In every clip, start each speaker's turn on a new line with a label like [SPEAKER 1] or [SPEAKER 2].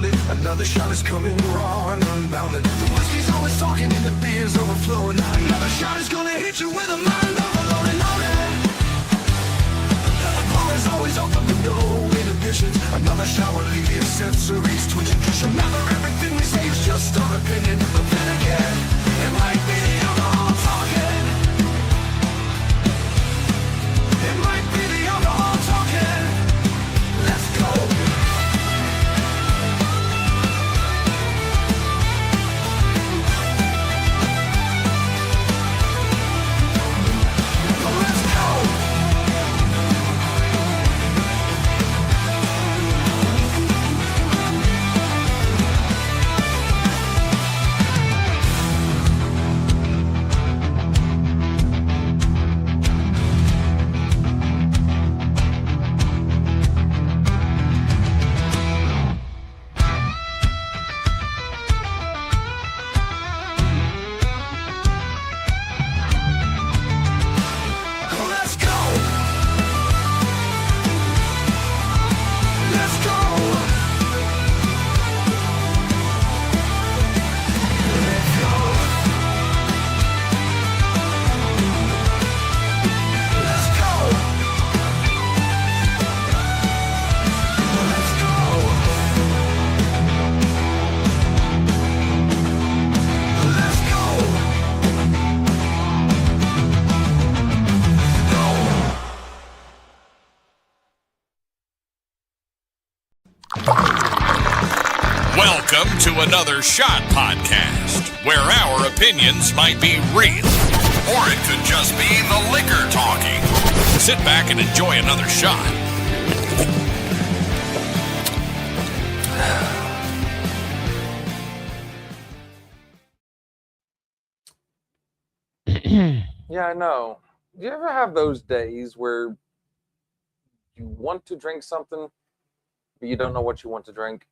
[SPEAKER 1] around it. Another shot is coming raw and unbounded. The whiskey's always talking and the beer's overflowing. Another shot is gonna hit you with a mind overloaded. Another bar is always open with no inhibitions. Another shot will leave your sensories twitching. Just remember, everything we say is just our opinion. But then again, it might be the alcohol talking. It might be the alcohol talking. Let's go. Let's go. Let's go. Let's go. Let's go. Let's go. Let's go. Let's go.
[SPEAKER 2] Welcome to another Shot Podcast, where our opinions might be real, or it could just be the liquor talking. Sit back and enjoy another shot.
[SPEAKER 3] Yeah, I know. Do you ever have those days where you want to drink something, but you don't know what you want to drink?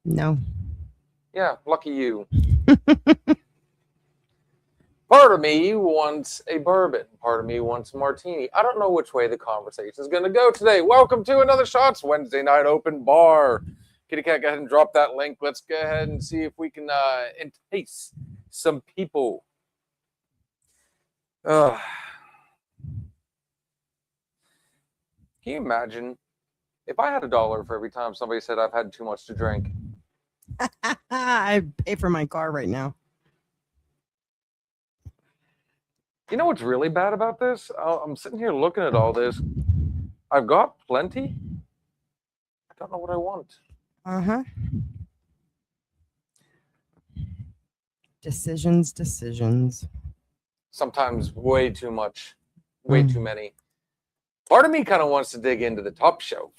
[SPEAKER 4] No.
[SPEAKER 3] Yeah, lucky you. Part of me wants a bourbon. Part of me wants a martini. I don't know which way the conversation is going to go today. Welcome to another Shots Wednesday Night Open Bar. Kitty Cat, go ahead and drop that link. Let's go ahead and see if we can entice some people. Can you imagine if I had $1 for every time somebody said I've had too much to drink?
[SPEAKER 4] I pay for my car right now.
[SPEAKER 3] You know what's really bad about this? I'm sitting here looking at all this. I've got plenty. I don't know what I want.
[SPEAKER 4] Uh-huh. Decisions.
[SPEAKER 3] Sometimes way too much. Way too many. Part of me kind of wants to dig into the top shelf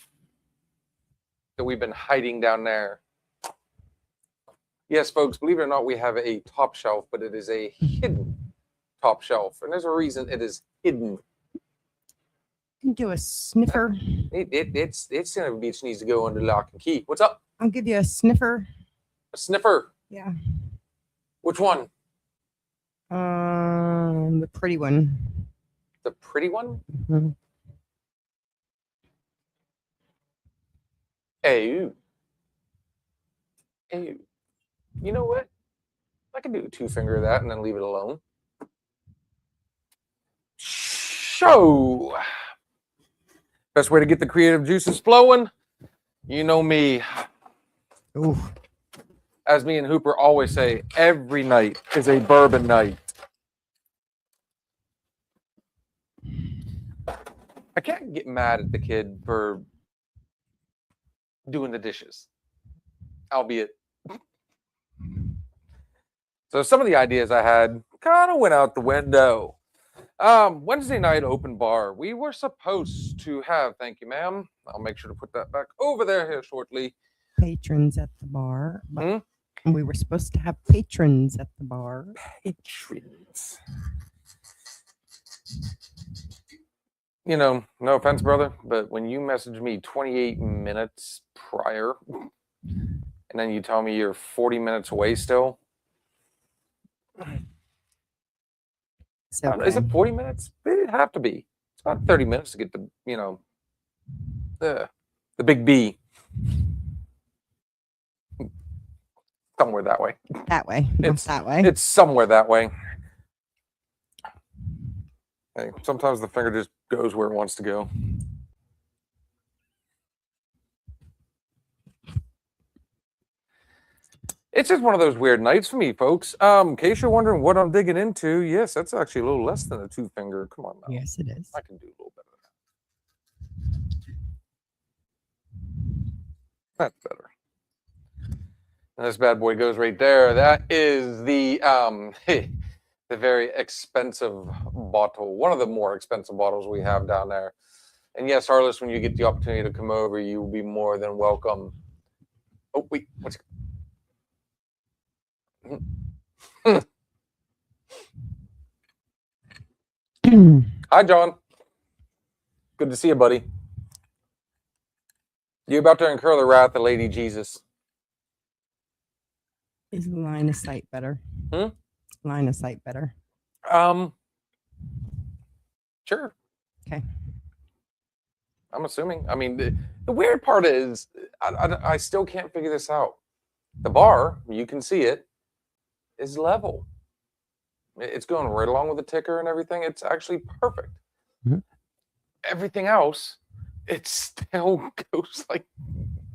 [SPEAKER 3] that we've been hiding down there. Yes, folks, believe it or not, we have a top shelf, but it is a hidden top shelf. And there's a reason it is hidden.
[SPEAKER 4] You can do a sniffer.
[SPEAKER 3] It's gonna bitch needs to go under lock and key. What's up?
[SPEAKER 4] I'll give you a sniffer.
[SPEAKER 3] A sniffer.
[SPEAKER 4] Yeah.
[SPEAKER 3] Which one?
[SPEAKER 4] The pretty one.
[SPEAKER 3] The pretty one?
[SPEAKER 4] Mhm.
[SPEAKER 3] Ew. Ew. You know what? I could do a 2-finger of that and then leave it alone. So, best way to get the creative juices flowing, you know me.
[SPEAKER 4] Ooh.
[SPEAKER 3] As me and Hooper always say, every night is a bourbon night. I can't get mad at the kid for doing the dishes, albeit. So some of the ideas I had kind of went out the window. Wednesday night open bar. We were supposed to have, thank you, ma'am. I'll make sure to put that back over there here shortly.
[SPEAKER 4] Patrons at the bar. But we were supposed to have patrons at the bar.
[SPEAKER 3] Patrons. You know, no offense, brother, but when you message me 28 minutes prior and then you tell me you're 40 minutes away still,
[SPEAKER 4] Okay.
[SPEAKER 3] Is it 40 minutes? It'd have to be. It's about 30 minutes to get the, the big B. somewhere that way.
[SPEAKER 4] That way.
[SPEAKER 3] It's
[SPEAKER 4] That way.
[SPEAKER 3] It's somewhere that way. Hey, sometimes the finger just goes where it wants to go. It's just one of those weird nights for me, folks. In case you're wondering what I'm digging into, yes, that's actually a little less than a 2-finger. Come on now.
[SPEAKER 4] Yes, it is.
[SPEAKER 3] I can do a little better. That's better. And this bad boy goes right there. That is the the very expensive bottle, one of the more expensive bottles we have down there. And yes, Harless, when you get the opportunity to come over, you will be more than welcome. Oh wait, what's Hi, John. Good to see you, buddy. You're about to incur the wrath of Lady Jesus.
[SPEAKER 4] Is line of sight better? Line of sight better.
[SPEAKER 3] Sure.
[SPEAKER 4] Okay.
[SPEAKER 3] I'm assuming. I mean, the weird part is I still can't figure this out. The bar, you can see it, is level. It's going right along with the ticker and everything. It's actually perfect.
[SPEAKER 4] Mhm.
[SPEAKER 3] Everything else, it still goes like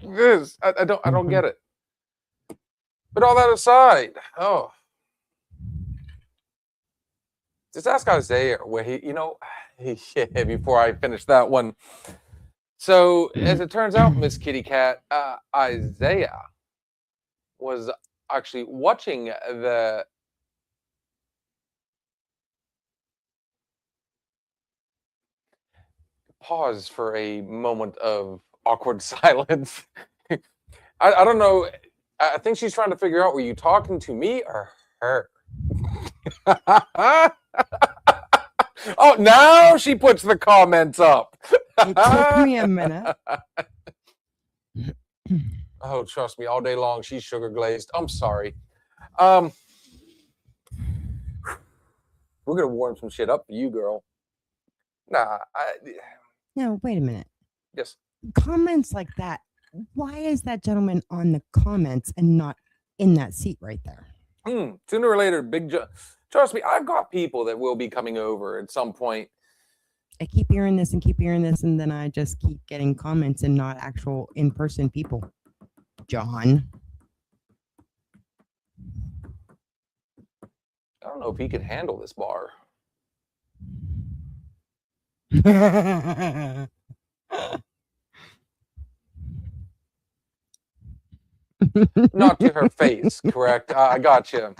[SPEAKER 3] this. I don't get it. But all that aside, just ask Isaiah where before I finish that one. So as it turns out, Miss Kitty Cat, Isaiah was actually watching the pause for a moment of awkward silence. I don't know. I think she's trying to figure out, were you talking to me or her? Oh, now she puts the comments up.
[SPEAKER 4] It took me a minute.
[SPEAKER 3] Oh, trust me, all day long she's sugar glazed. I'm sorry. We're gonna warm some shit up for you, girl. Nah,
[SPEAKER 4] No, wait a minute.
[SPEAKER 3] yes.
[SPEAKER 4] Comments like that. Why is that gentleman on the comments and not in that seat right there?
[SPEAKER 3] Sooner or later, trust me, I've got people that will be coming over at some point.
[SPEAKER 4] I keep hearing this and keep hearing this, and then I just keep getting comments and not actual in-person people. John.
[SPEAKER 3] I don't know if he can handle this bar. Not to her face, correct? I got you.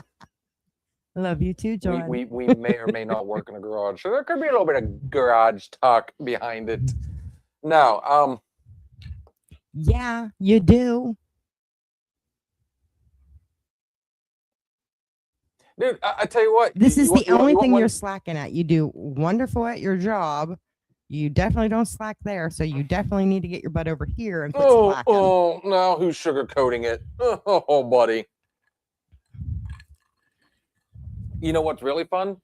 [SPEAKER 4] Love you too, John.
[SPEAKER 3] We may or may not work in a garage, so there could be a little bit of garage talk behind it. Now,
[SPEAKER 4] yeah, you do.
[SPEAKER 3] dude, I tell you what.
[SPEAKER 4] This is the only thing
[SPEAKER 3] one-
[SPEAKER 4] you're slacking at. You do wonderful at your job. You definitely don't slack there, so you definitely need to get your butt over here and quit slacking.
[SPEAKER 3] Oh, now who's sugarcoating it? Oh, buddy. You know what's really fun?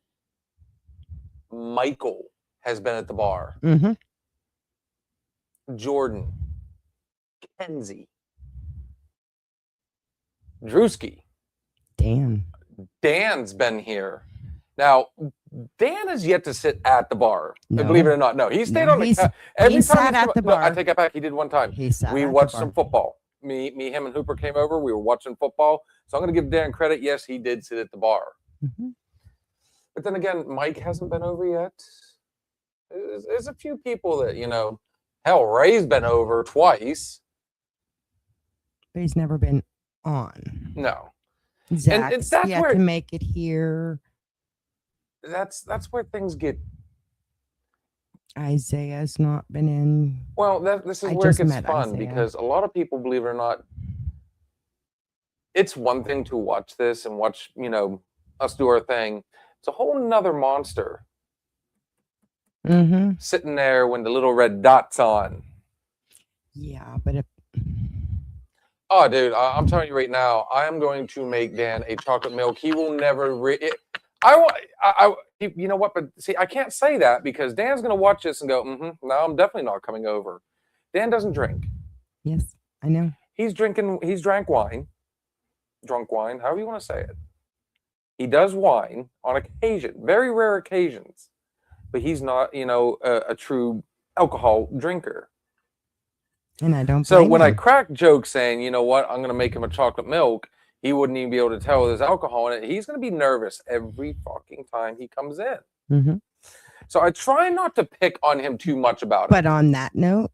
[SPEAKER 3] Michael has been at the bar.
[SPEAKER 4] Mm-hmm.
[SPEAKER 3] Jordan, Kenzie, Drewski, Dan's been here. Now, Dan has yet to sit at the bar.
[SPEAKER 4] No.
[SPEAKER 3] Believe it or not, no, he stayed
[SPEAKER 4] No,
[SPEAKER 3] on the
[SPEAKER 4] he's-
[SPEAKER 3] every
[SPEAKER 4] he
[SPEAKER 3] time
[SPEAKER 4] sat at the
[SPEAKER 3] no, I
[SPEAKER 4] bar.
[SPEAKER 3] take it back. He did one time.
[SPEAKER 4] He sat
[SPEAKER 3] We
[SPEAKER 4] at the
[SPEAKER 3] watched
[SPEAKER 4] bar.
[SPEAKER 3] some football. Me, him, and Hooper came over. We were watching football. So I'm going to give Dan credit. Yes, he did sit at the bar.
[SPEAKER 4] Mhm.
[SPEAKER 3] But then again, Mike hasn't been over yet. There's a few people that, hell, Ray's been over twice.
[SPEAKER 4] But he's never been on.
[SPEAKER 3] No.
[SPEAKER 4] Zach's
[SPEAKER 3] that's
[SPEAKER 4] yet
[SPEAKER 3] where-
[SPEAKER 4] to make it here.
[SPEAKER 3] That's where things get,
[SPEAKER 4] Isaiah's not been in.
[SPEAKER 3] well, this is
[SPEAKER 4] I
[SPEAKER 3] where it
[SPEAKER 4] just
[SPEAKER 3] gets
[SPEAKER 4] met
[SPEAKER 3] fun
[SPEAKER 4] Isaiah.
[SPEAKER 3] because a lot of people, believe it or not, it's one thing to watch this and watch, us do our thing. It's a whole nother monster
[SPEAKER 4] Mm-hmm.
[SPEAKER 3] sitting there when the little red dot's on.
[SPEAKER 4] Yeah, but if
[SPEAKER 3] Oh, dude, I'm telling you right now, I am going to make Dan a chocolate milk. He will never. You know what? But see, I can't say that because Dan's going to watch this and go, no, I'm definitely not coming over. Dan doesn't drink.
[SPEAKER 4] yes, I know.
[SPEAKER 3] He's drank wine. drunk wine, however you want to say it. He does wine on occasion, very rare occasions, but he's not, a true alcohol drinker.
[SPEAKER 4] And I don't
[SPEAKER 3] So
[SPEAKER 4] blame
[SPEAKER 3] when I
[SPEAKER 4] him.
[SPEAKER 3] crack jokes saying, you know what, I'm going to make him a chocolate milk, he wouldn't even be able to tell there's alcohol in it. He's going to be nervous every fucking time he comes in.
[SPEAKER 4] Hmm.
[SPEAKER 3] So I try not to pick on him too much about
[SPEAKER 4] But on that note,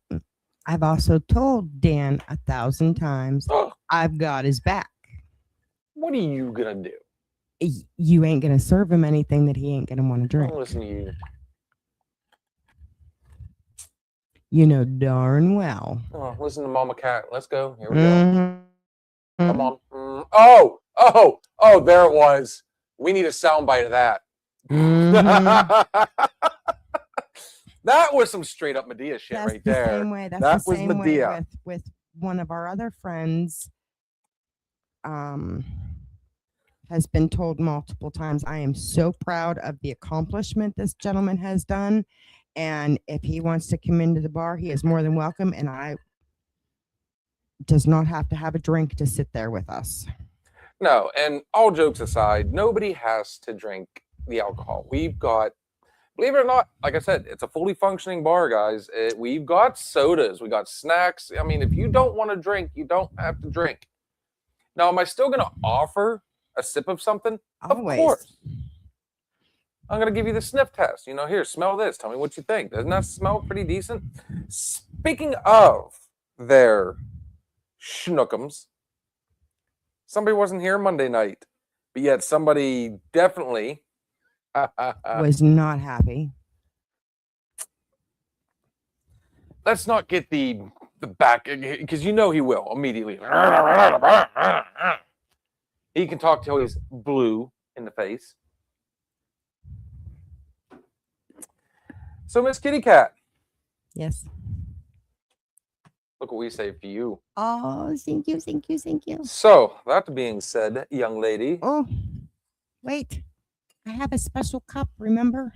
[SPEAKER 4] I've also told Dan 1,000 times,
[SPEAKER 3] it.
[SPEAKER 4] I've got his back.
[SPEAKER 3] What are you going to do?
[SPEAKER 4] You ain't going to serve him anything that he ain't going to want to drink.
[SPEAKER 3] Don't listen to you.
[SPEAKER 4] You know darn well.
[SPEAKER 3] Oh, listen to Mama Cat. Let's go. Here we go.
[SPEAKER 4] Mhm.
[SPEAKER 3] Come on. Oh, there it was. We need a soundbite of that.
[SPEAKER 4] Mhm.
[SPEAKER 3] That was some straight up Medea shit
[SPEAKER 4] That's
[SPEAKER 3] right
[SPEAKER 4] the
[SPEAKER 3] there.
[SPEAKER 4] same way. That's
[SPEAKER 3] That
[SPEAKER 4] the
[SPEAKER 3] was
[SPEAKER 4] same
[SPEAKER 3] Medea.
[SPEAKER 4] way with one of our other friends. Has been told multiple times, I am so proud of the accomplishment this gentleman has done. And if he wants to come into the bar, he is more than welcome. And I does not have to have a drink to sit there with us.
[SPEAKER 3] No, and all jokes aside, nobody has to drink the alcohol. We've got, believe it or not, like I said, it's a fully functioning bar, guys. We've got sodas, we got snacks. I mean, if you don't want to drink, you don't have to drink. Now, am I still going to offer a sip of something?
[SPEAKER 4] Always.
[SPEAKER 3] Of course. I'm going to give you the sniff test. Here, smell this. Tell me what you think. Doesn't that smell pretty decent? Speaking of their schnookums, somebody wasn't here Monday night, but yet somebody definitely
[SPEAKER 4] Was not happy.
[SPEAKER 3] let's not get the back, because he will immediately. He can talk till he's blue in the face. So, Miss Kitty Cat,
[SPEAKER 4] Yes.
[SPEAKER 3] look what we saved for you.
[SPEAKER 4] Oh, thank you, thank you, thank you.
[SPEAKER 3] So, that being said, young lady,
[SPEAKER 4] Oh, wait. I have a special cup, remember?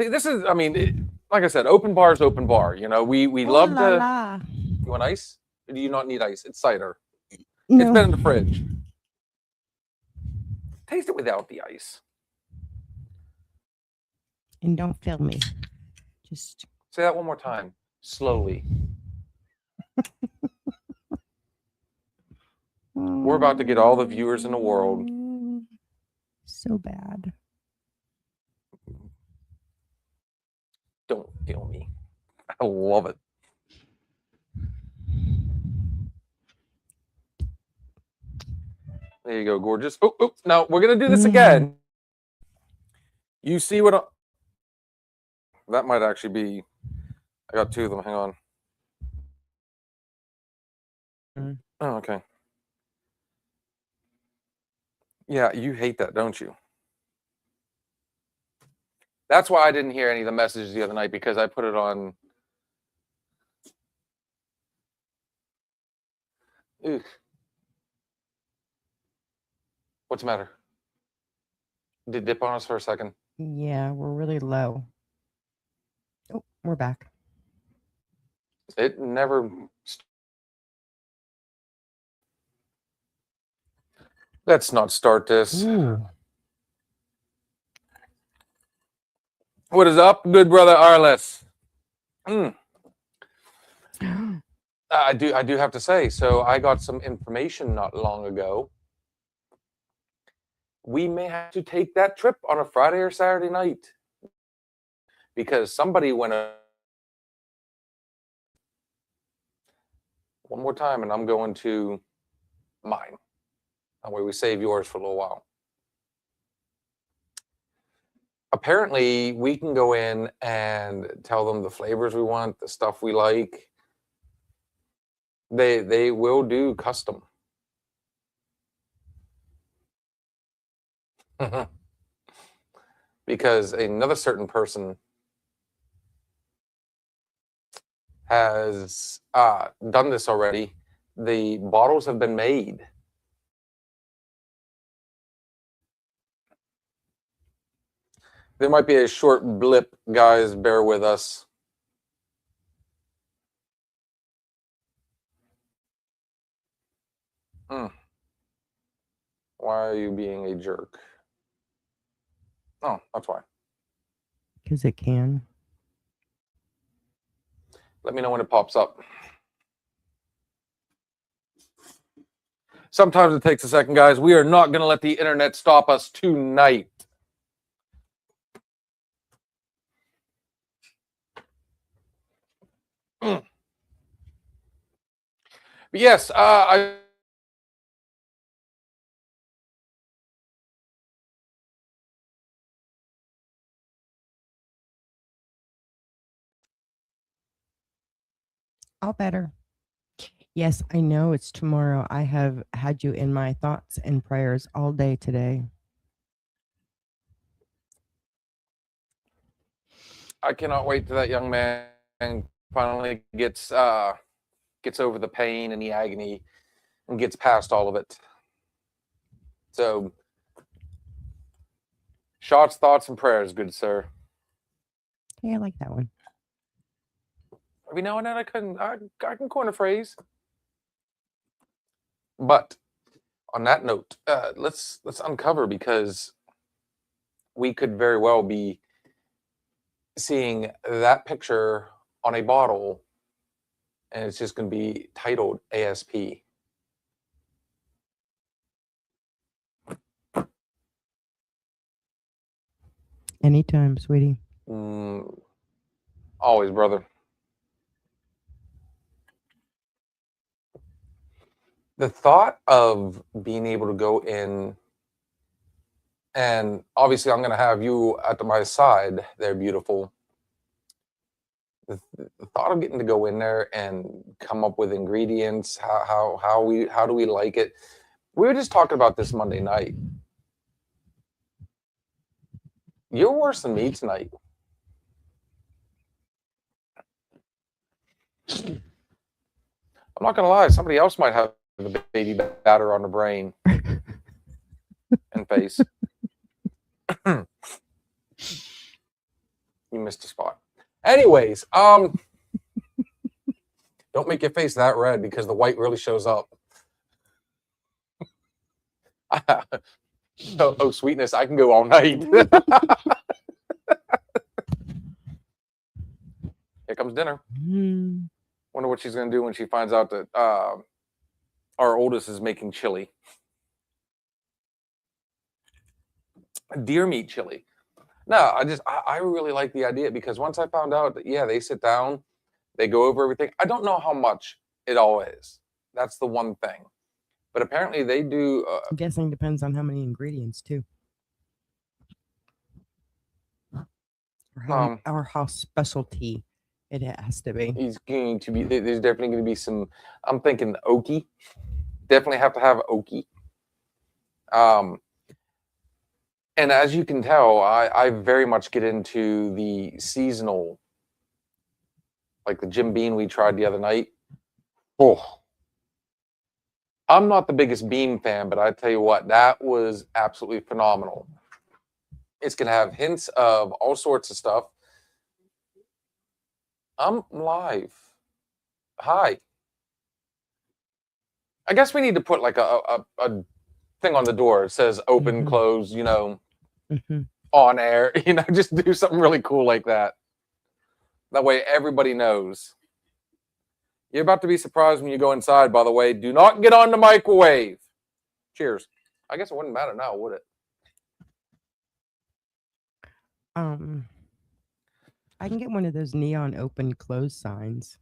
[SPEAKER 3] see, this is, like I said, open bar is open bar. We
[SPEAKER 4] Oh,
[SPEAKER 3] love
[SPEAKER 4] la,
[SPEAKER 3] to.
[SPEAKER 4] la.
[SPEAKER 3] You want ice? Or do you not need ice? It's cider.
[SPEAKER 4] No.
[SPEAKER 3] It's been in the fridge. Taste it without the ice.
[SPEAKER 4] And don't film me. Just
[SPEAKER 3] Say that one more time, slowly. We're about to get all the viewers in the world.
[SPEAKER 4] So bad.
[SPEAKER 3] Don't feel me. I love it. There you go, gorgeous. Oh, now we're gonna do this again. You see what? That might actually be. I got two of them. Hang on. Oh, okay. Yeah, you hate that, don't you? That's why I didn't hear any of the messages the other night, because I put it on. Ugh. What's the matter? Did it dip on us for a second?
[SPEAKER 4] Yeah, we're really low. Oh, we're back.
[SPEAKER 3] It never. Let's not start this.
[SPEAKER 4] Ooh.
[SPEAKER 3] What is up, good brother Arliss? I do have to say, so I got some information not long ago. We may have to take that trip on a Friday or Saturday night, because somebody went one more time, and I'm going to mine. That way we save yours for a little while. Apparently, we can go in and tell them the flavors we want, the stuff we like. They will do custom. Because another certain person has done this already. The bottles have been made. There might be a short blip, guys. Bear with us. Why are you being a jerk? Oh, that's why.
[SPEAKER 4] Because it can.
[SPEAKER 3] Let me know when it pops up. Sometimes it takes a second, guys. We are not going to let the internet stop us tonight. But yes,
[SPEAKER 4] All better. Yes, I know it's tomorrow. I have had you in my thoughts and prayers all day today.
[SPEAKER 3] I cannot wait till that young man finally gets over the pain and the agony and gets past all of it. So, shots, thoughts, and prayers, good sir.
[SPEAKER 4] Hey, I like that one.
[SPEAKER 3] Every now and then I can coin a phrase. But on that note, let's uncover, because we could very well be seeing that picture on a bottle, and it's just going to be titled ASP.
[SPEAKER 4] Anytime, sweetie.
[SPEAKER 3] Always, brother. The thought of being able to go in, and obviously I'm going to have you at my side there, beautiful. The thought of getting to go in there and come up with ingredients, how do we like it? We were just talking about this Monday night. You're worse than me tonight. I'm not gonna lie, somebody else might have the baby batter on the brain and face. You missed a spot. Anyways, don't make your face that red, because the white really shows up. Oh, sweetness, I can go all night. Here comes dinner. Wonder what she's gonna do when she finds out that our oldest is making chili. Deer meat chili. No, I really like the idea, because once I found out that, yeah, they sit down, they go over everything. I don't know how much it all is. That's the one thing. But apparently they do.
[SPEAKER 4] I'm guessing depends on how many ingredients too, or how specialty it has to be.
[SPEAKER 3] He's going to be. There's definitely going to be some. I'm thinking oaky. Definitely have to have oaky. And as you can tell, I very much get into the seasonal, like the Jim Beam we tried the other night. Oh. I'm not the biggest Beam fan, but I tell you what, that was absolutely phenomenal. It's going to have hints of all sorts of stuff. I'm live. Hi. I guess we need to put like a thing on the door. It says open, close, on air. Just do something really cool like that. That way everybody knows. You're about to be surprised when you go inside, by the way. Do not get on the microwave. Cheers. I guess it wouldn't matter now, would it?
[SPEAKER 4] I can get one of those neon open close signs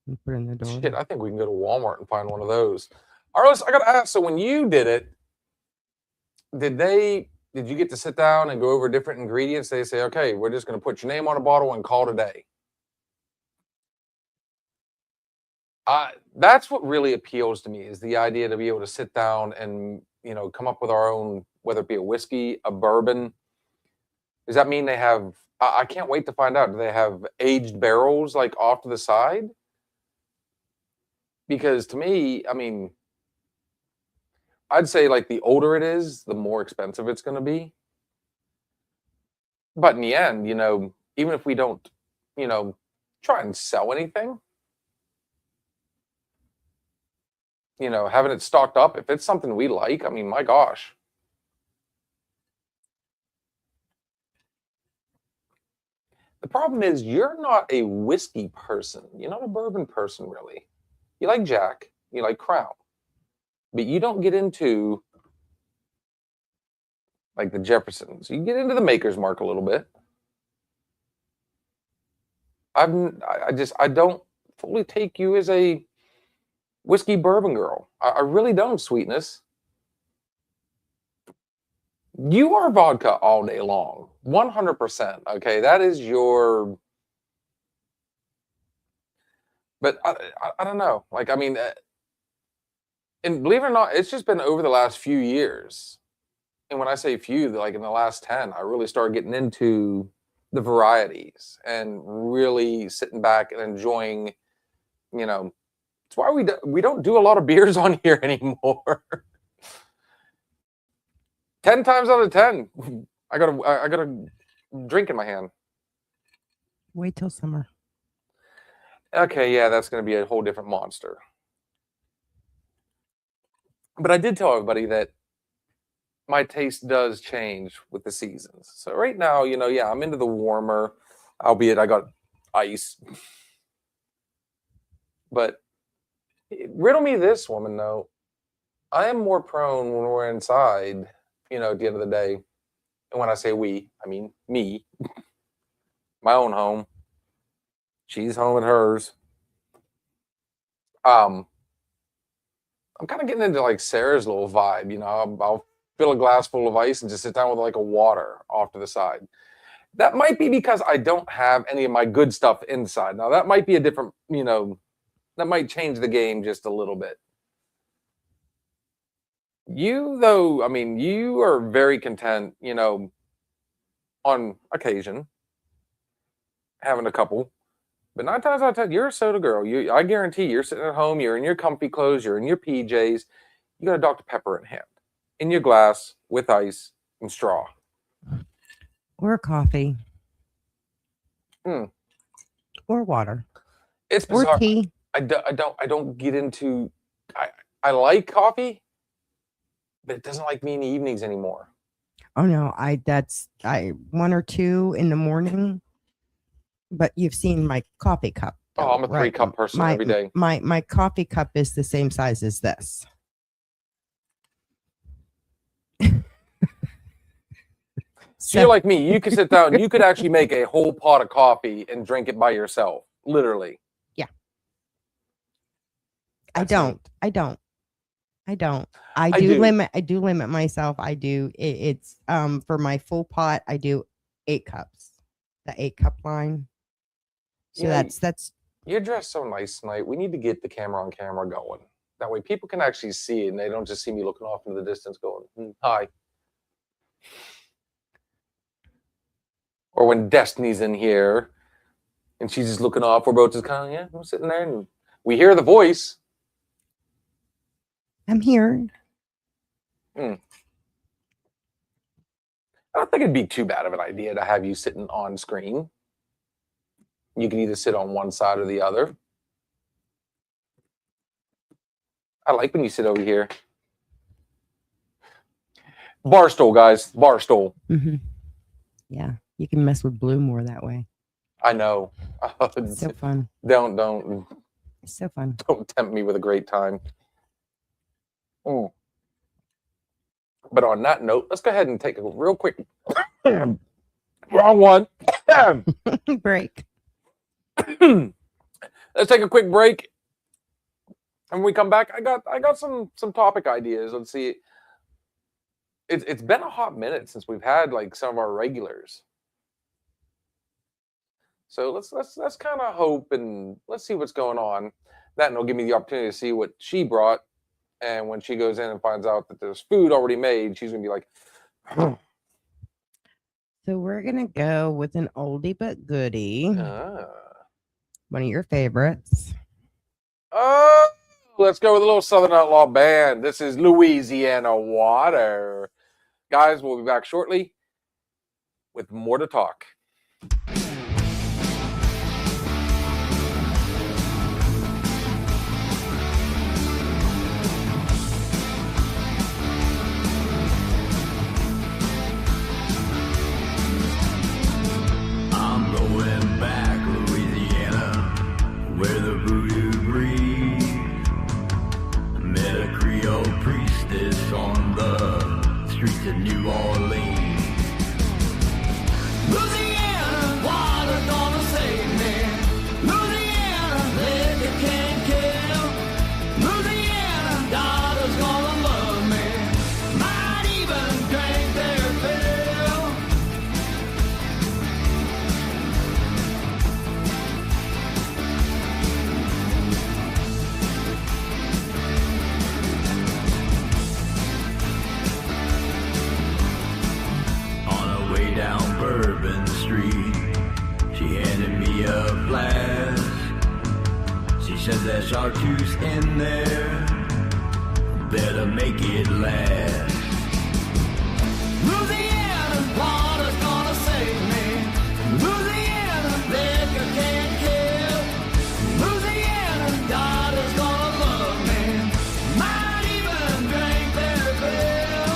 [SPEAKER 4] and put it in the door.
[SPEAKER 3] Shit, I think we can go to Walmart and find one of those. Arliss, I got to ask, so when you did it, did you get to sit down and go over different ingredients? They say, okay, we're just going to put your name on a bottle and call it a day. That's what really appeals to me, is the idea to be able to sit down and, come up with our own, whether it be a whiskey, a bourbon. Does that mean they have, I can't wait to find out, do they have aged barrels like off to the side? Because to me, I'd say like the older it is, the more expensive it's going to be. But in the end, even if we don't, try and sell anything, having it stocked up, if it's something we like, I mean, my gosh. The problem is you're not a whiskey person. You're not a bourbon person, really. You like Jack, you like Crown, but you don't get into like the Jeffersons. You get into the Maker's Mark a little bit. I don't fully take you as a whiskey bourbon girl. I really don't, Sweetness. You are vodka all day long, 100%. Okay, that is your. But I don't know. Like, I mean, and believe it or not, it's just been over the last few years. And when I say few, like in the last 10, I really started getting into the varieties and really sitting back and enjoying, it's why we don't do a lot of beers on here anymore. 10 times out of 10, I got a drink in my hand.
[SPEAKER 4] Wait till summer.
[SPEAKER 3] Okay, yeah, that's going to be a whole different monster. But I did tell everybody that my taste does change with the seasons. So right now, yeah, I'm into the warmer, albeit I got ice. But riddle me this, woman, though. I am more prone when we're inside, at the end of the day. And when I say we, I mean me. My own home. She's home at hers. I'm kind of getting into like Sarah's little vibe, I'll fill a glass full of ice and just sit down with like a water off to the side. That might be because I don't have any of my good stuff inside. Now that might be a different, that might change the game just a little bit. You, though, I mean, you are very content, on occasion, having a couple. But 9 times out of 10, you're a soda girl. I guarantee you're sitting at home, you're in your comfy clothes, you're in your PJs, you got a Dr. Pepper in hand, in your glass, with ice and straw.
[SPEAKER 4] Or coffee.
[SPEAKER 3] Mm.
[SPEAKER 4] Or water.
[SPEAKER 3] It's bizarre.
[SPEAKER 4] Or tea.
[SPEAKER 3] I don't get into, I like coffee, but it doesn't like me in the evenings anymore.
[SPEAKER 4] Oh no, that's 1 or 2 in the morning. But you've seen my coffee cup.
[SPEAKER 3] Oh, I'm a 3-cup person every day.
[SPEAKER 4] My coffee cup is the same size as this.
[SPEAKER 3] So you're like me. You could sit down. You could actually make a whole pot of coffee and drink it by yourself. Literally.
[SPEAKER 4] Yeah.
[SPEAKER 3] I
[SPEAKER 4] do limit myself. I do. It's for my full pot, I do 8 cups. The 8-cup line. So that's.
[SPEAKER 3] You're dressed so nice tonight. We need to get the camera on camera going. That way people can actually see it and they don't just see me looking off into the distance going, hi. Or when Destiny's in here and she's just looking off, we're both just kind of, we're sitting there and we hear the voice.
[SPEAKER 4] I'm here.
[SPEAKER 3] I don't think it'd be too bad of an idea to have you sitting on screen. You can either sit on one side or the other. I like when you sit over here. Barstool, guys. Barstool.
[SPEAKER 4] Mm-hmm. Yeah. You can mess with Blue more that way.
[SPEAKER 3] I know.
[SPEAKER 4] It's so fun.
[SPEAKER 3] Don't.
[SPEAKER 4] It's so fun.
[SPEAKER 3] Don't tempt me with a great time. But on that note, let's go ahead and take a real quick wrong one.
[SPEAKER 4] Break.
[SPEAKER 3] Let's take a quick break. And when we come back, I got some topic ideas. Let's see. It's been a hot minute since we've had like some of our regulars. So let's kind of hope and let's see what's going on. That and it'll give me the opportunity to see what she brought. And when she goes in and finds out that there's food already made, she's gonna be like,
[SPEAKER 4] So we're gonna go with an oldie but goodie. One of your favorites.
[SPEAKER 3] Let's go with a little Southern Outlaw Band. This is Louisiana Water. Guys, we'll be back shortly with more to talk.
[SPEAKER 5] says there's chartreuse in there. Better make it last. Louisiana water's gonna save me. Louisiana liquor can't kill. Louisiana daughter's gonna love me. Might even drink their fill.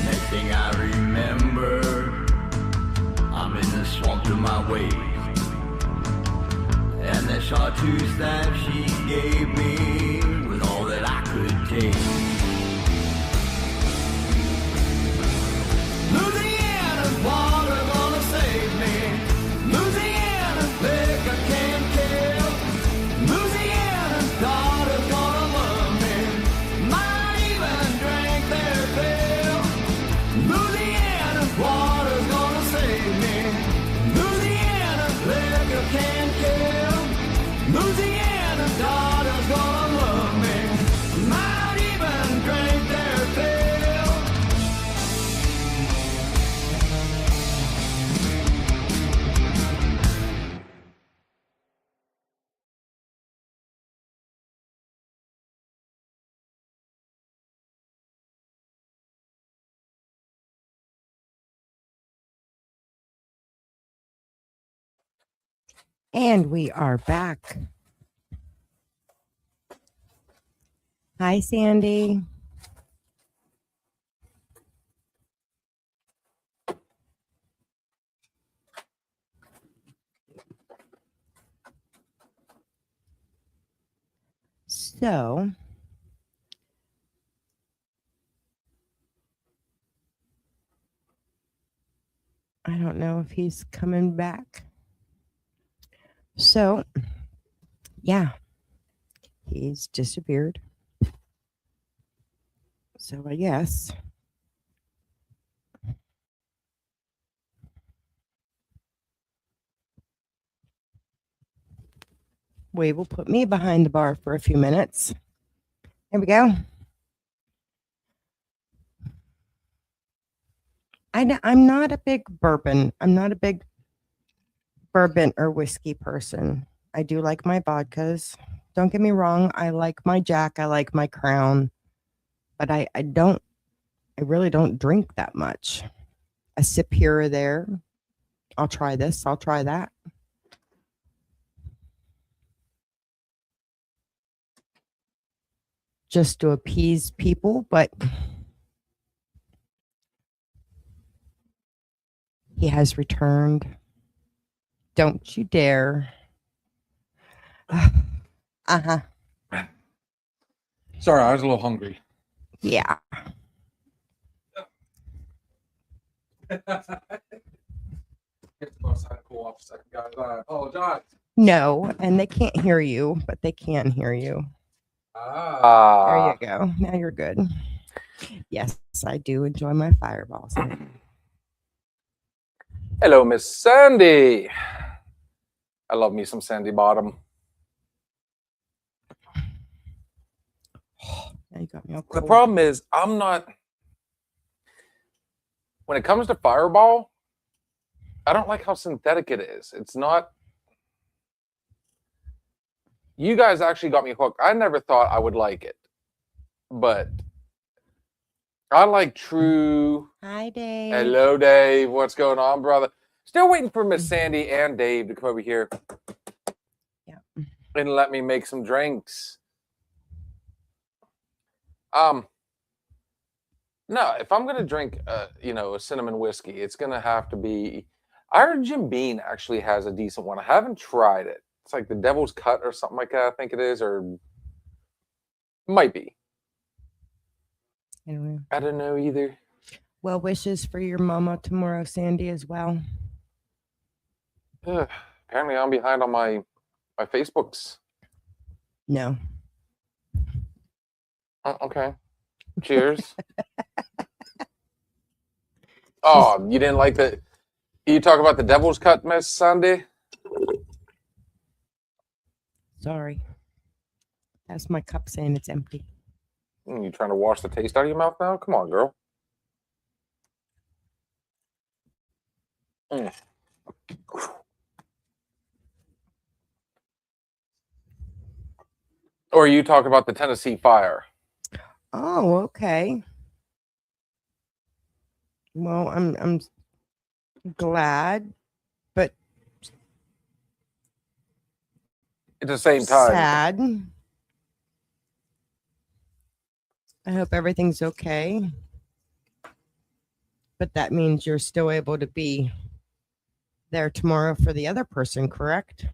[SPEAKER 5] Next thing I remember, I'm in the swamp to my waist. And the chartreuse that she gave me was all that I could take. Louisiana water gonna save me. Louisiana liquor can't kill. Louisiana daughter's gonna love me. Might even drink their fill. Louisiana water's gonna save me. Louisiana liquor can't kill. Louisiana daughter's gonna love me. Might even drink their fill.
[SPEAKER 4] And we are back. Hi, Sandy. So, I don't know if he's coming back. So, yeah, he's disappeared. So, I guess we will put me behind the bar for a few minutes. Here we go. I'm not a big bourbon. I'm not a big bourbon or whiskey person. I do like my vodkas. Don't get me wrong. I like my Jack. I like my Crown. But I really don't drink that much. A sip here or there. I'll try this. I'll try that. Just to appease people, but he has returned. Don't you dare. Uh-huh.
[SPEAKER 3] Sorry, I was a little hungry.
[SPEAKER 4] Yeah.
[SPEAKER 3] Get to go outside and cool off a second, guys. I apologize.
[SPEAKER 4] No, and they can't hear you, but they can hear you.
[SPEAKER 3] Ah.
[SPEAKER 4] There you go. Now you're good. Yes, I do enjoy my fireballs.
[SPEAKER 3] Hello, Miss Sandy. I love me some Sandy Bottom.
[SPEAKER 4] Now you got me all
[SPEAKER 3] The
[SPEAKER 4] cold.
[SPEAKER 3] problem is, I'm not. When it comes to Fireball, I don't like how synthetic it is. It's not. You guys actually got me hooked. I never thought I would like it, but I like true.
[SPEAKER 4] Hi, Dave.
[SPEAKER 3] Hello, Dave. What's going on, brother? Still waiting for Miss Sandy and Dave to come over here.
[SPEAKER 4] Yeah.
[SPEAKER 3] And let me make some drinks. No, if I'm gonna drink, a cinnamon whiskey, it's gonna have to be. I heard Jim Beam actually has a decent one. I haven't tried it. It's like the Devil's Cut or something like that. I think it is, or might be.
[SPEAKER 4] Anyway.
[SPEAKER 3] I don't know either.
[SPEAKER 4] Well wishes for your mama tomorrow, Sandy, as well.
[SPEAKER 3] Apparently, I'm behind on my Facebooks.
[SPEAKER 4] No.
[SPEAKER 3] Okay. Cheers. Oh, you didn't like the. You talk about the devil's cut, Miss Sunday?
[SPEAKER 4] Sorry. That's my cup saying it's empty.
[SPEAKER 3] You trying to wash the taste out of your mouth now? Come on, girl. Mm. Or you talk about the Tennessee fire?
[SPEAKER 4] Oh, okay. Well, I'm glad, but
[SPEAKER 3] At the same time,
[SPEAKER 4] sad. I hope everything's okay. But that means you're still able to be there tomorrow for the other person, correct?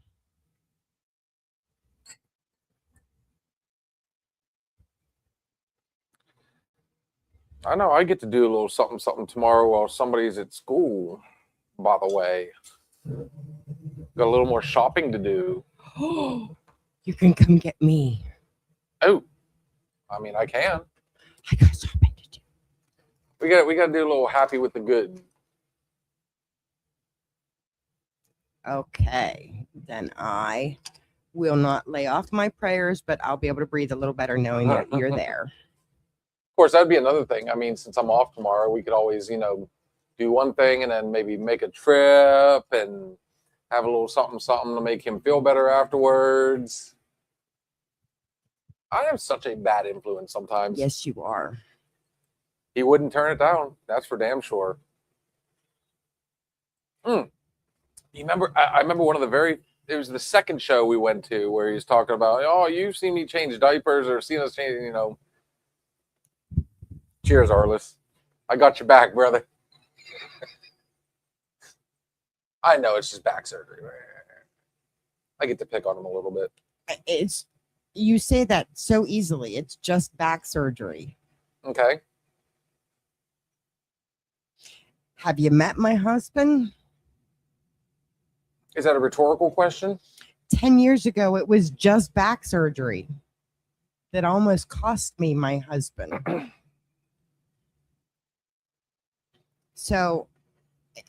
[SPEAKER 3] I know I get to do a little something tomorrow while somebody's at school, by the way. Got a little more shopping to do.
[SPEAKER 4] You can come get me.
[SPEAKER 3] Oh, I mean, I can.
[SPEAKER 4] I got shopping to do.
[SPEAKER 3] We got to do a little happy with the good.
[SPEAKER 4] Okay, then I will not lay off my prayers, but I'll be able to breathe a little better knowing that you're there.
[SPEAKER 3] Of course, that'd be another thing. I mean, since I'm off tomorrow, we could always, do one thing and then maybe make a trip and have a little something to make him feel better afterwards. I am such a bad influence sometimes.
[SPEAKER 4] Yes, you are.
[SPEAKER 3] He wouldn't turn it down. That's for damn sure. You remember? I remember one of it was the second show we went to where he was talking about, oh, you've seen me change diapers or seen us change, Cheers, Arliss. I got your back, brother. I know it's just back surgery. I get to pick on him a little bit.
[SPEAKER 4] You say that so easily. It's just back surgery.
[SPEAKER 3] Okay.
[SPEAKER 4] Have you met my husband?
[SPEAKER 3] Is that a rhetorical question?
[SPEAKER 4] 10 years ago, it was just back surgery that almost cost me my husband. So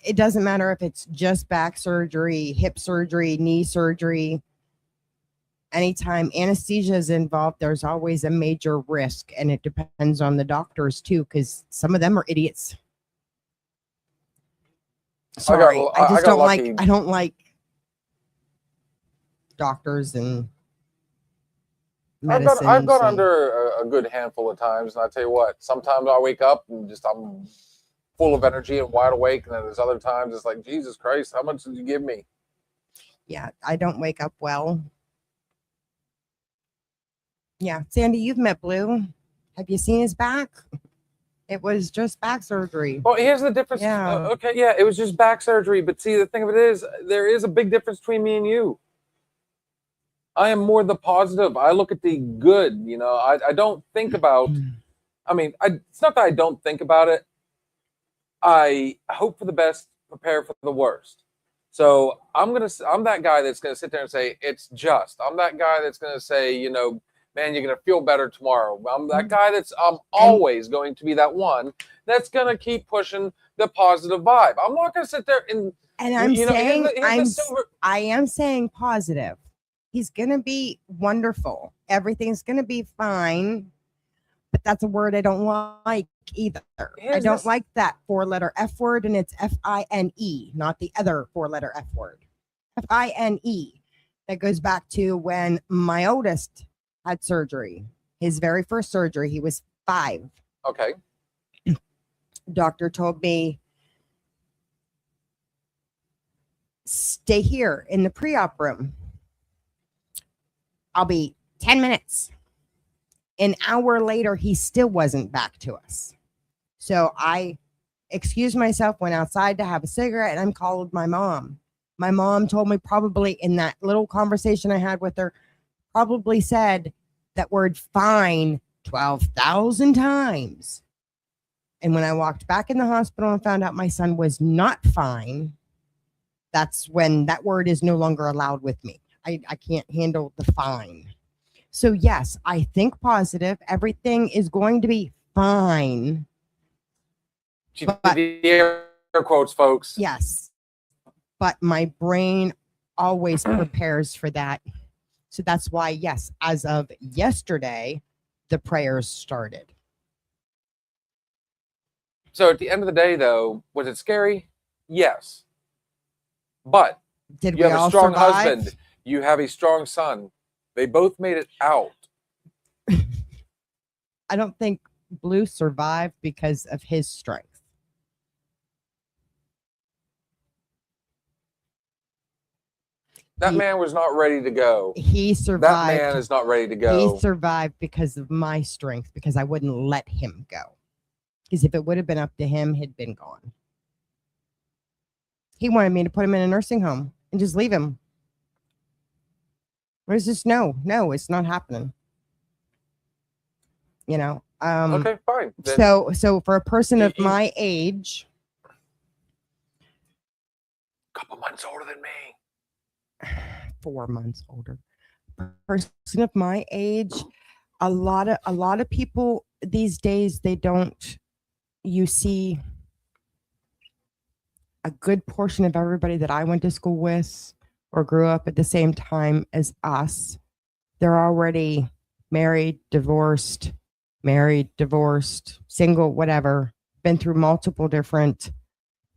[SPEAKER 4] it doesn't matter if it's just back surgery, hip surgery, knee surgery. Anytime anesthesia is involved, there's always a major risk, and it depends on the doctors too, because some of them are idiots. Sorry, I don't like doctors and medicine.
[SPEAKER 3] I've gone under a good handful of times, and I tell you what, sometimes I wake up and I'm full of energy and wide awake, and then there's other times it's like, Jesus Christ, how much did you give me?
[SPEAKER 4] Yeah, I don't wake up well. Yeah, Sandy, you've met Blue. Have you seen his back? It was just back surgery.
[SPEAKER 3] Well, here's the difference.
[SPEAKER 4] Yeah.
[SPEAKER 3] Okay, yeah, it was just back surgery, but see, the thing of it is, there is a big difference between me and you. I am more the positive. I look at the good, I don't think about, it's not that I don't think about it. I hope for the best, prepare for the worst. So I'm that guy that's gonna sit there and say it's just. I'm that guy that's gonna say, man, you're gonna feel better tomorrow. I'm that guy I'm always going to be that one that's gonna keep pushing the positive vibe. I'm not gonna sit there and
[SPEAKER 4] I'm saying I am saying positive. He's gonna be wonderful. Everything's gonna be fine. But that's a word I don't like either. I don't like that 4-letter F word, and it's F-I-N-E, not the other 4-letter F word. F-I-N-E. That goes back to when my oldest had surgery. His very first surgery, he was 5.
[SPEAKER 3] Okay.
[SPEAKER 4] Doctor told me, stay here in the pre-op room. I'll be 10 minutes. An hour later, he still wasn't back to us. So I excused myself, went outside to have a cigarette, and I called my mom. My mom told me, probably in that little conversation I had with her, probably said that word fine 12,000 times. And when I walked back in the hospital and found out my son was not fine, that's when that word is no longer allowed with me. I can't handle the fine. So yes, I think positive. Everything is going to be fine.
[SPEAKER 3] She
[SPEAKER 4] But-
[SPEAKER 3] did the air quotes, folks.
[SPEAKER 4] Yes. But my brain always prepares for that. So that's why, yes, as of yesterday, the prayers started.
[SPEAKER 3] So at the end of the day, though, was it scary? Yes. But
[SPEAKER 4] Did
[SPEAKER 3] you
[SPEAKER 4] we
[SPEAKER 3] have
[SPEAKER 4] all
[SPEAKER 3] a strong
[SPEAKER 4] survive?
[SPEAKER 3] husband. You have a strong son. They both made it out.
[SPEAKER 4] I don't think Blue survived because of his strength.
[SPEAKER 3] That
[SPEAKER 4] He-
[SPEAKER 3] man was not ready to go.
[SPEAKER 4] He
[SPEAKER 3] That
[SPEAKER 4] survived.
[SPEAKER 3] man is not ready to go.
[SPEAKER 4] He survived because of my strength, because I wouldn't let him go. Because if it would have been up to him, he'd been gone. He wanted me to put him in a nursing home and just leave him. Where's just no, it's not happening. You know.
[SPEAKER 3] Okay, fine. Then
[SPEAKER 4] So for a person of
[SPEAKER 3] He-
[SPEAKER 4] my age,
[SPEAKER 3] a couple months older than me.
[SPEAKER 4] 4 months older, person of my age, a lot of people these days, they don't. You see a good portion of everybody that I went to school with or grew up at the same time as us, they're already married, divorced, single, whatever, been through multiple different.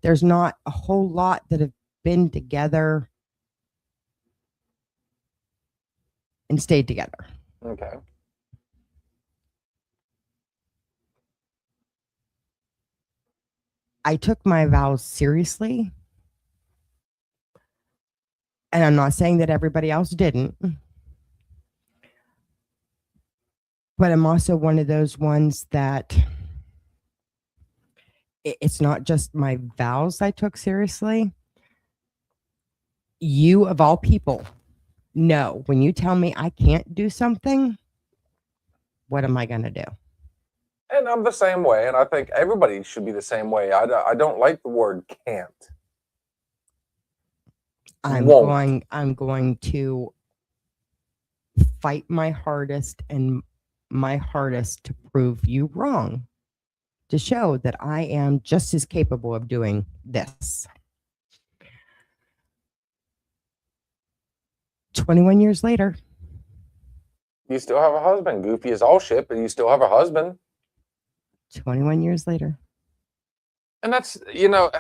[SPEAKER 4] There's not a whole lot that have been together and stayed together.
[SPEAKER 3] Okay.
[SPEAKER 4] I took my vows seriously. And I'm not saying that everybody else didn't. But I'm also one of those ones that it's not just my vows I took seriously. You, of all people, know when you tell me I can't do something, what am I going to do?
[SPEAKER 3] And I'm the same way, and I think everybody should be the same way. I don't like the word can't.
[SPEAKER 4] I'm
[SPEAKER 3] Won't.
[SPEAKER 4] going to fight my hardest and my hardest to prove you wrong, to show that I am just as capable of doing this. 21 years later,
[SPEAKER 3] You still have a husband. Goofy as all shit, but you still have a husband.
[SPEAKER 4] 21 years later.
[SPEAKER 3] And that's, you know,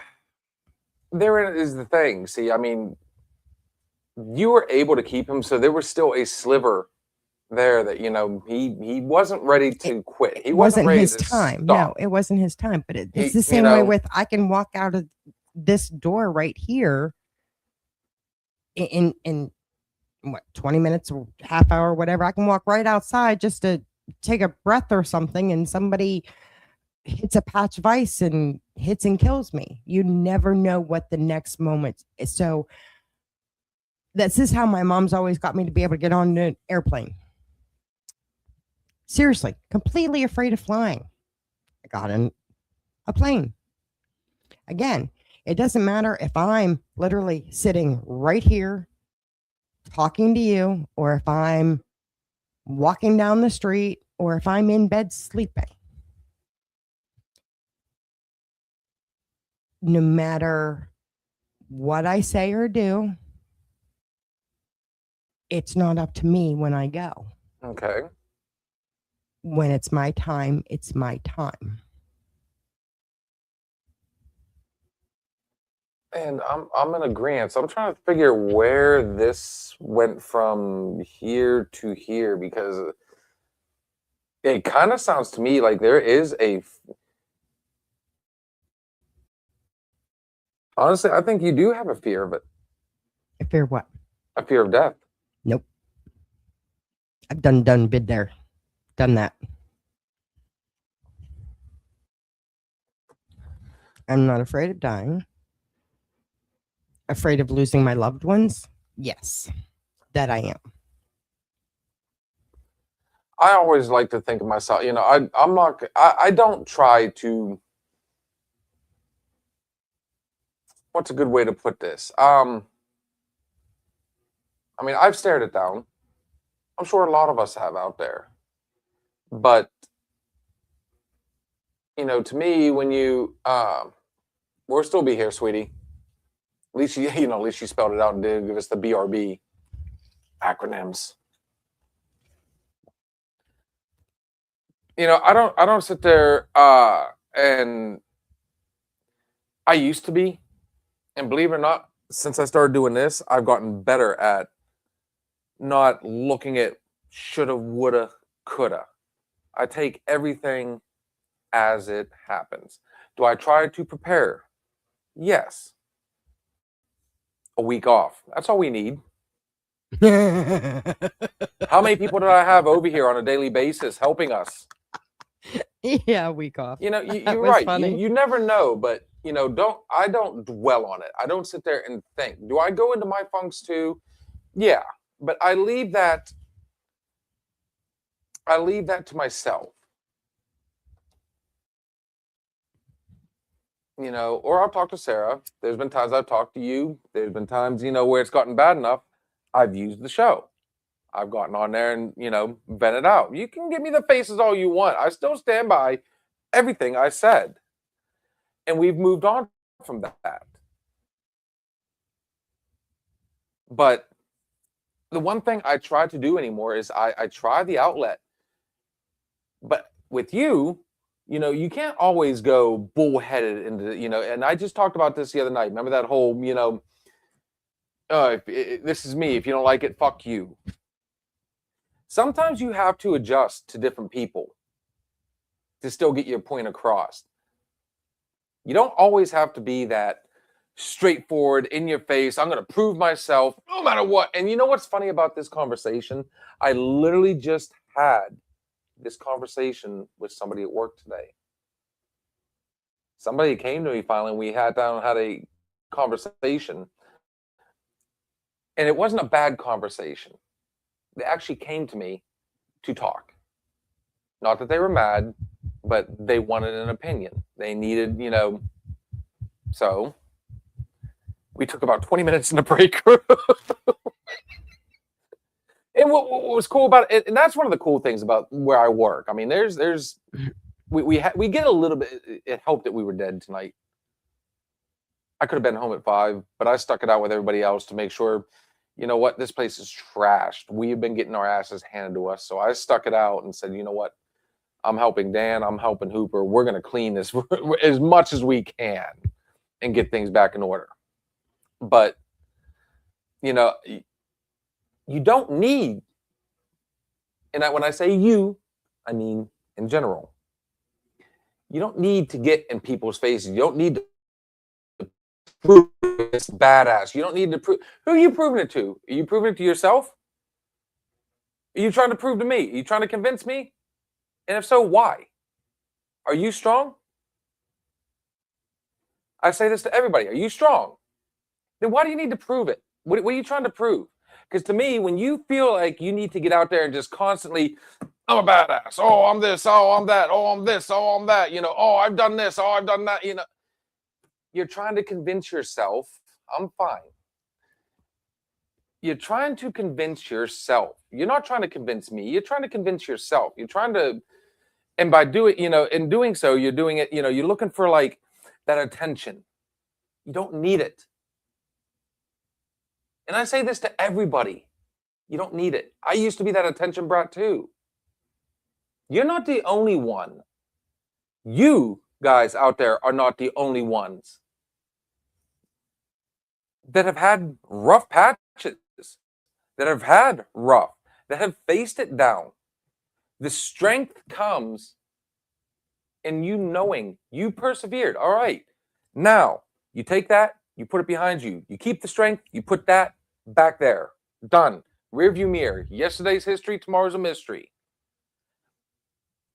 [SPEAKER 3] therein is the thing. See, I mean, you were able to keep him, so there was still a sliver there that, you know, he wasn't ready to quit. He
[SPEAKER 4] It
[SPEAKER 3] wasn't ready
[SPEAKER 4] his
[SPEAKER 3] to
[SPEAKER 4] time.
[SPEAKER 3] stop.
[SPEAKER 4] No, it wasn't his time. But it's
[SPEAKER 3] He-
[SPEAKER 4] the
[SPEAKER 3] you
[SPEAKER 4] same way
[SPEAKER 3] know-
[SPEAKER 4] with I can walk out of this door right here in what 20 minutes or half hour, whatever. I can walk right outside just to take a breath or something, and somebody hits a patch of ice and hits and kills me. You never know what the next moment is. So this is how my mom's always got me to be able to get on an airplane. Seriously, completely afraid of flying. I got in a plane. Again, it doesn't matter if I'm literally sitting right here talking to you, or if I'm walking down the street, or if I'm in bed sleeping. No matter what I say or do, it's not up to me when I go.
[SPEAKER 3] Okay.
[SPEAKER 4] When it's my time, it's my time.
[SPEAKER 3] And I'm in agreement. So I'm trying to figure where this went from here to here, because it kind of sounds to me like there is a. Honestly, I think you do have a fear of it,
[SPEAKER 4] I fear what?
[SPEAKER 3] a fear of death.
[SPEAKER 4] Nope. I've done bid there. Done that. I'm not afraid of dying. Afraid of losing my loved ones? Yes, that I am.
[SPEAKER 3] I always like to think of myself, you know, I'm not, I don't try to, what's a good way to put this? I mean, I've stared it down. I'm sure a lot of us have out there. But, to me, when you, we'll still be here, sweetie. At least at least you spelled it out and did give us the BRB acronyms. I don't sit there and I used to be, and believe it or not, since I started doing this, I've gotten better at not looking at shoulda, woulda, coulda. I take everything as it happens. Do I try to prepare? Yes. A week off. That's all we need. How many people did I have over here on a daily basis helping us?
[SPEAKER 4] Yeah, week off.
[SPEAKER 3] You're
[SPEAKER 4] was
[SPEAKER 3] right.
[SPEAKER 4] funny.
[SPEAKER 3] You never know, but I don't dwell on it. I don't sit there and think. Do I go into my funks too? Yeah, but I leave that to myself. Or I'll talk to Sarah. There's been times I've talked to you. There's been times, where it's gotten bad enough. I've used the show. I've gotten on there and, vented out. You can give me the faces all you want. I still stand by everything I said. And we've moved on from that. But the one thing I try to do anymore is I try the outlet. But with you, you can't always go bullheaded into, and I just talked about this the other night. Remember that whole, this is me. If you don't like it, fuck you. Sometimes you have to adjust to different people to still get your point across. You don't always have to be that straightforward, in your face. I'm going to prove myself no matter what. And you know what's funny about this conversation? I literally just had this conversation with somebody at work today. Somebody came to me finally, and we had a conversation. And it wasn't a bad conversation. They actually came to me to talk. Not that they were mad, but they wanted an opinion. They needed, so we took about 20 minutes in the break room. And what was cool about it, and that's one of the cool things about where I work. I mean, we get a little bit. It helped that we were dead tonight. I could have been home at 5, but I stuck it out with everybody else to make sure. You know what? This place is trashed. We've been getting our asses handed to us, so I stuck it out and said, you know what? I'm helping Dan. I'm helping Hooper. We're going to clean this as much as we can and get things back in order. But you don't need, and when I say you, I mean in general, you don't need to get in people's faces. You don't need to prove it's badass. You don't need to prove. Who are you proving it to? Are you proving it to yourself? Are you trying to prove to me? Are you trying to convince me? And if so, why? Are you strong? I say this to everybody. Are you strong? Then why do you need to prove it? What are you trying to prove? Because to me, when you feel like you need to get out there and just constantly, I'm a badass. Oh, I'm this. Oh, I'm that. Oh, I'm this. Oh, I'm that. Oh, I've done this. Oh, I've done that. You're trying to convince yourself, I'm fine. You're trying to convince yourself. You're not trying to convince me. You're trying to convince yourself. You're trying to, and by doing, in doing so, you're doing it, you're looking for like that attention. You don't need it. And I say this to everybody. You don't need it. I used to be that attention brat too. You're not the only one. You guys out there are not the only ones that have had rough patches, that have had rough, that have faced it down. The strength comes in you knowing you persevered. All right. Now, you take that, you put it behind you. You keep the strength, you put that back there. Done. Rearview mirror. Yesterday's history, tomorrow's a mystery.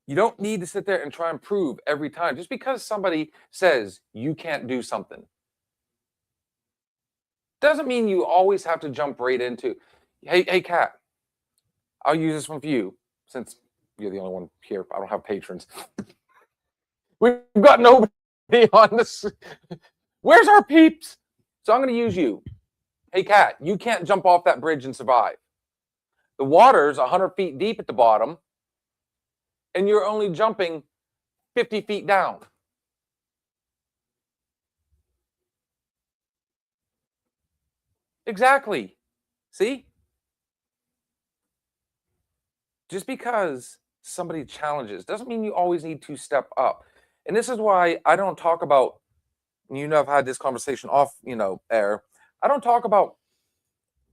[SPEAKER 3] You don't need to sit there and try and prove every time. Just because somebody says you can't do something doesn't mean you always have to jump right into, hey, Kat, I'll use this one for you since you're the only one here. I don't have patrons. We've got nobody on this. Where's our peeps? So I'm going to use you. Hey, Kat, you can't jump off that bridge and survive. The water's 100 feet deep at the bottom, and you're only jumping 50 feet down. Exactly. See? Just because somebody challenges doesn't mean you always need to step up. And this is why I don't talk about, I've had this conversation off, air. I don't talk about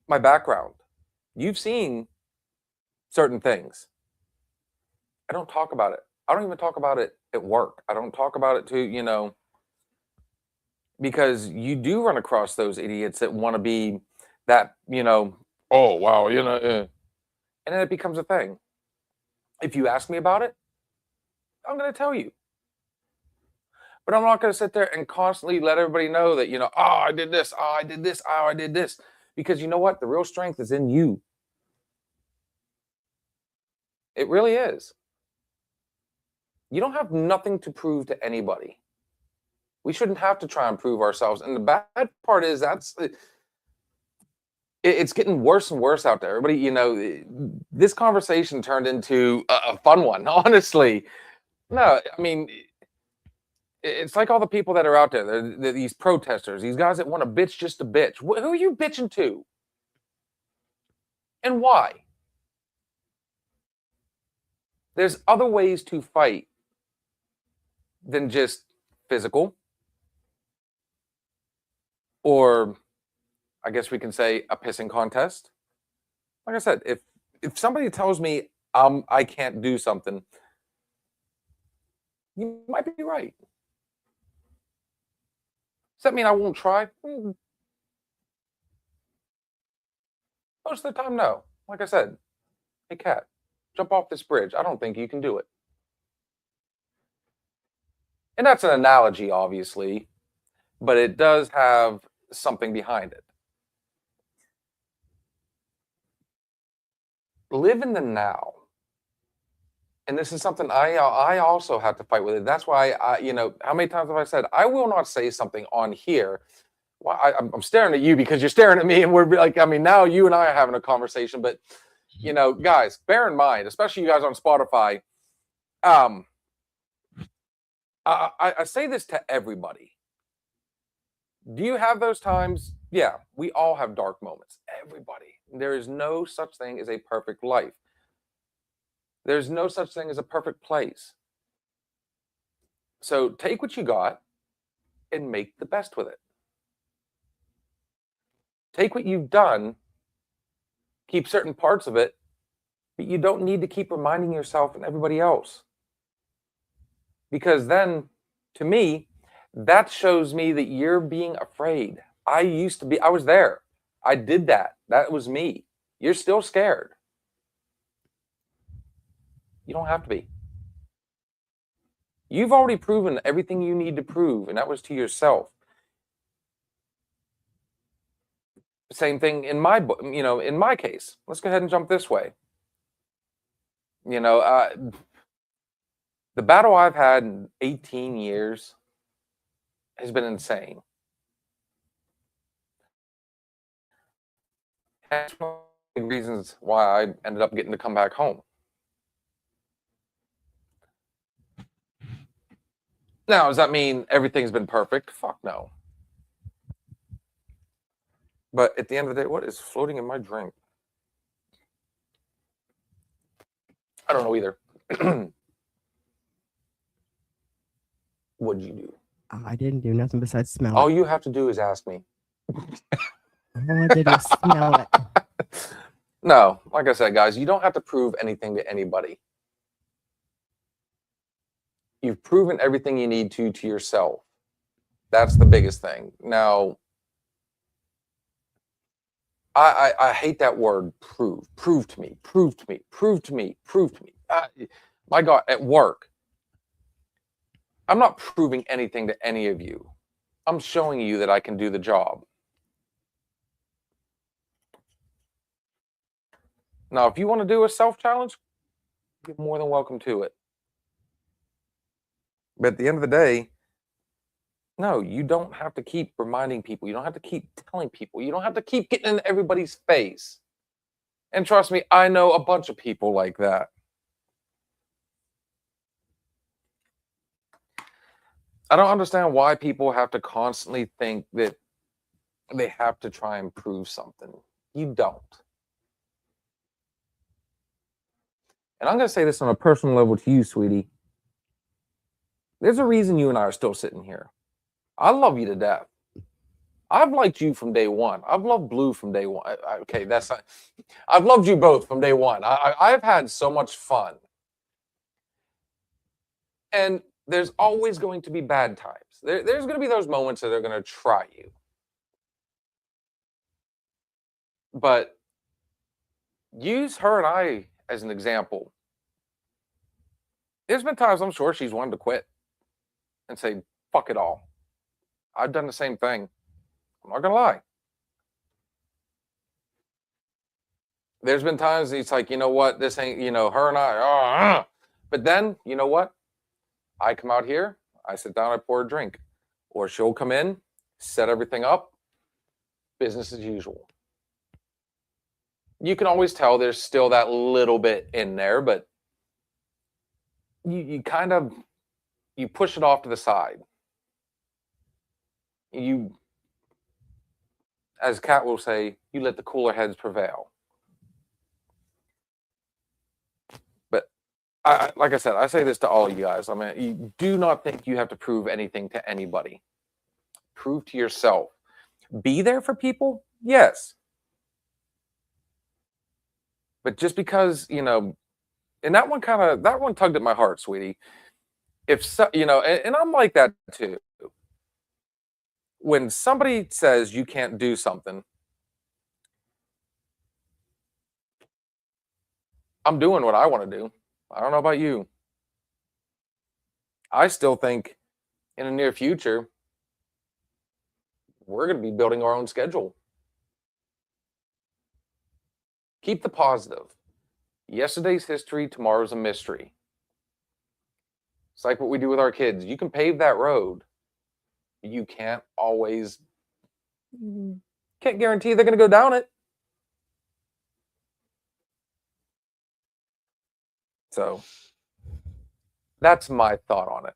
[SPEAKER 3] my background. You've seen certain things. I don't talk about it. I don't even talk about it at work. I don't talk about it to, because you do run across those idiots that want to be that, oh, wow, and then it becomes a thing. If you ask me about it, I'm going to tell you. But I'm not going to sit there and constantly let everybody know that, oh, I did this, oh, I did this, oh, I did this. Because you know what? The real strength is in you. It really is. You don't have nothing to prove to anybody. We shouldn't have to try and prove ourselves. And the bad part is it's getting worse and worse out there. Everybody, this conversation turned into a fun one, honestly. No, I mean, it's like all the people that are out there. They're these protesters, these guys that want to bitch just to bitch. Who are you bitching to? And why? There's other ways to fight than just physical. Or I guess we can say a pissing contest. Like I said, if somebody tells me I can't do something, you might be right. Does that mean I won't try? Most of the time, no. Like I said, hey, Kat, jump off this bridge. I don't think you can do it. And that's an analogy, obviously, but it does have something behind it. Live in the now. And this is something I also have to fight with it. That's why how many times have I said I will not say something on here? Well, I'm staring at you because you're staring at me, and we're like, now you and I are having a conversation. But guys, bear in mind, especially you guys on Spotify. I say this to everybody. Do you have those times? Yeah, we all have dark moments. Everybody. There is no such thing as a perfect life. There's no such thing as a perfect place. So take what you got and make the best with it. Take what you've done, keep certain parts of it, but you don't need to keep reminding yourself and everybody else. Because then, to me, that shows me that you're being afraid. I was there. I did that. That was me. You're still scared. You don't have to be. You've already proven everything you need to prove, and that was to yourself. Same thing in my case. Let's go ahead and jump this way. The battle I've had in 18 years has been insane. That's one of the reasons why I ended up getting to come back home. Now, does that mean everything's been perfect? Fuck no. But at the end of the day, what is floating in my drink? I don't know either. What'd you do?
[SPEAKER 4] I didn't do nothing besides smell
[SPEAKER 3] All
[SPEAKER 4] it.
[SPEAKER 3] you have to do is ask me.
[SPEAKER 4] All I did was smell it.
[SPEAKER 3] No, like I said, guys, you don't have to prove anything to anybody. You've proven everything you need to yourself. That's the biggest thing. Now, I hate that word prove. Prove to me, prove to me, prove to me, prove to me. My God, at work, I'm not proving anything to any of you. I'm showing you that I can do the job. Now, if you want to do a self-challenge, you're more than welcome to it. But at the end of the day, no, you don't have to keep reminding people. You don't have to keep telling people. You don't have to keep getting in everybody's face. And trust me, I know a bunch of people like that. I don't understand why people have to constantly think that they have to try and prove something. You don't. And I'm going to say this on a personal level to you, sweetie. There's a reason you and I are still sitting here. I love you to death. I've liked you from day one. I've loved Blue from day one. Okay, that's not. I've loved you both from day one. I've had so much fun. And there's always going to be bad times. There's going to be those moments that they're going to try you. But use her and I as an example. There's been times I'm sure she's wanted to quit and say, fuck it all. I've done the same thing. I'm not going to lie. There's been times it's like, you know what, this ain't, her and I, but then, you know what? I come out here, I sit down, I pour a drink. Or she'll come in, set everything up, business as usual. You can always tell there's still that little bit in there, but you kind of, you push it off to the side. You, as Kat will say, you let the cooler heads prevail. But like I said, I say this to all you guys. I mean, you do not think you have to prove anything to anybody. Prove to yourself. Be there for people? Yes. But just because, and that one tugged at my heart, sweetie. If so, and I'm like that too. When somebody says you can't do something, I'm doing what I want to do. I don't know about you. I still think in the near future, we're going to be building our own schedule. Keep the positive. Yesterday's history, tomorrow's a mystery. It's like what we do with our kids. You can pave that road. You can't guarantee they're going to go down it. So that's my thought on it.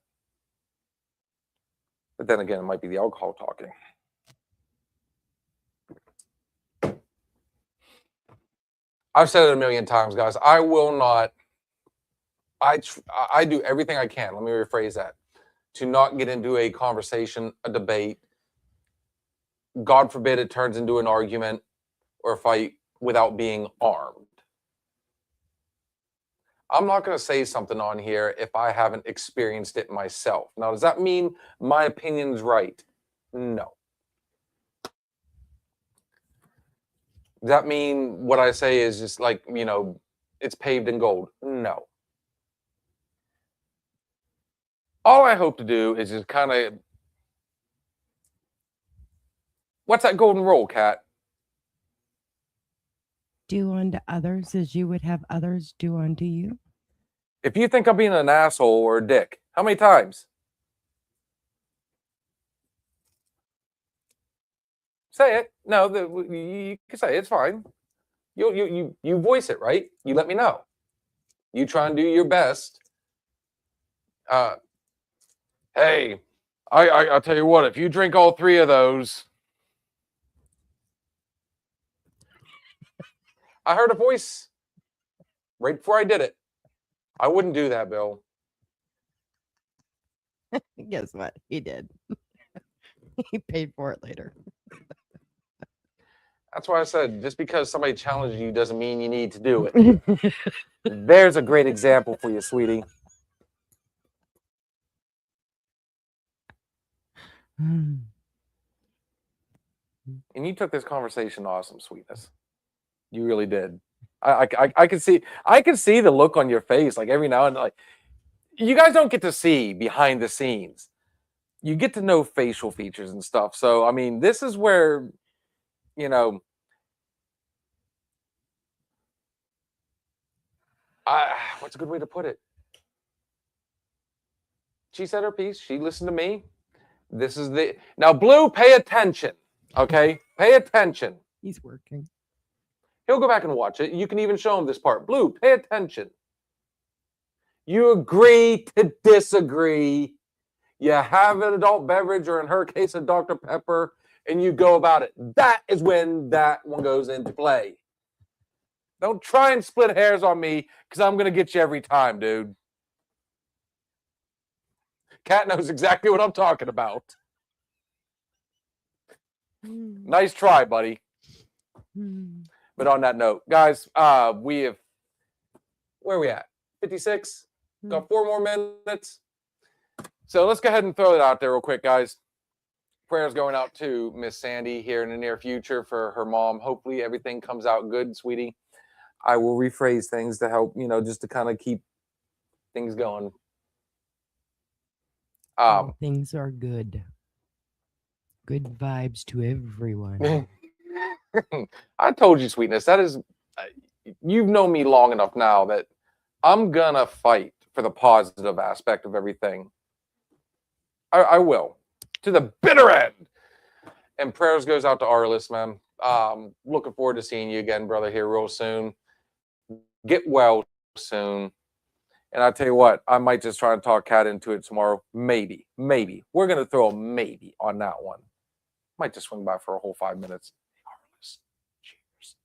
[SPEAKER 3] But then again, it might be the alcohol talking. I've said it a million times, guys. I will not. I do everything I can. Let me rephrase that. To not get into a conversation, a debate. God forbid it turns into an argument or a fight without being armed. I'm not going to say something on here if I haven't experienced it myself. Now, does that mean my opinion's right? No. Does that mean what I say is just like, it's paved in gold? No. All I hope to do is just kind of, what's that golden rule, Kat?
[SPEAKER 4] Do unto others as you would have others do unto you.
[SPEAKER 3] If you think I'm being an asshole or a dick, how many times? Say it. No, you can say it. It's fine. You voice it, right? You let me know. You try and do your best. Hey, I'll tell you what. If you drink all three of those, I heard a voice right before I did it. I wouldn't do that, Bill.
[SPEAKER 4] Guess what? He did. He paid for it later.
[SPEAKER 3] That's why I said, just because somebody challenges you doesn't mean you need to do it. There's a great example for you, sweetie. And you took this conversation awesome, sweetness. You really did. I can see the look on your face, like every now and then. Like, you guys don't get to see behind the scenes. You get to know facial features and stuff. So I mean, this is where, what's a good way to put it? She said her piece. She listened to me. This is now, Blue, pay attention. Okay, pay attention.
[SPEAKER 4] He's working.
[SPEAKER 3] He'll go back and watch it. You can even show him this part. Blue, pay attention. You agree to disagree. You have an adult beverage, or in her case, a Dr. Pepper, and you go about it. That is when that one goes into play. Don't try and split hairs on me, because I'm going to get you every time, dude. Kat knows exactly what I'm talking about. Nice try, buddy. But on that note, guys, we have, where are we at? 56? Got 4 more minutes. So let's go ahead and throw it out there real quick, guys. Prayers going out to Miss Sandy here in the near future for her mom. Hopefully everything comes out good, sweetie. I will rephrase things to help, just to kind of keep things going.
[SPEAKER 4] All things are good. Good vibes to everyone.
[SPEAKER 3] I told you, sweetness, that is, you've known me long enough now that I'm gonna fight for the positive aspect of everything. I will, to the bitter end. And prayers goes out to Arliss, man. Looking forward to seeing you again, brother, here real soon. Get well soon. And I tell you what, I might just try and talk Kat into it tomorrow. Maybe. We're gonna throw a maybe on that one. Might just swing by for a whole 5 minutes. Cheers.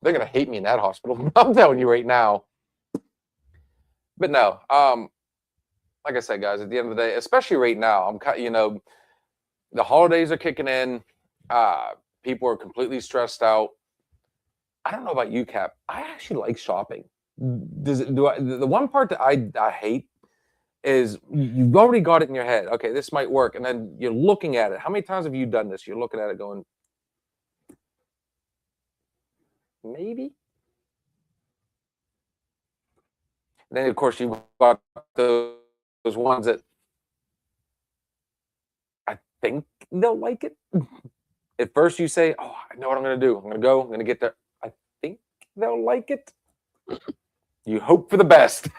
[SPEAKER 3] They're gonna hate me in that hospital. I'm telling you right now. But no, like I said, guys, at the end of the day, especially right now, the holidays are kicking in. People are completely stressed out. I don't know about you, Cap. I actually like shopping. The one part that I hate is you've already got it in your head. Okay, this might work. And then you're looking at it. How many times have you done this? You're looking at it going, maybe? And then, of course, you've got those ones that I think they'll like it. At first you say, oh, I know what I'm going to do. I'm going to go. I'm going to get there. I think they'll like it. You hope for the best.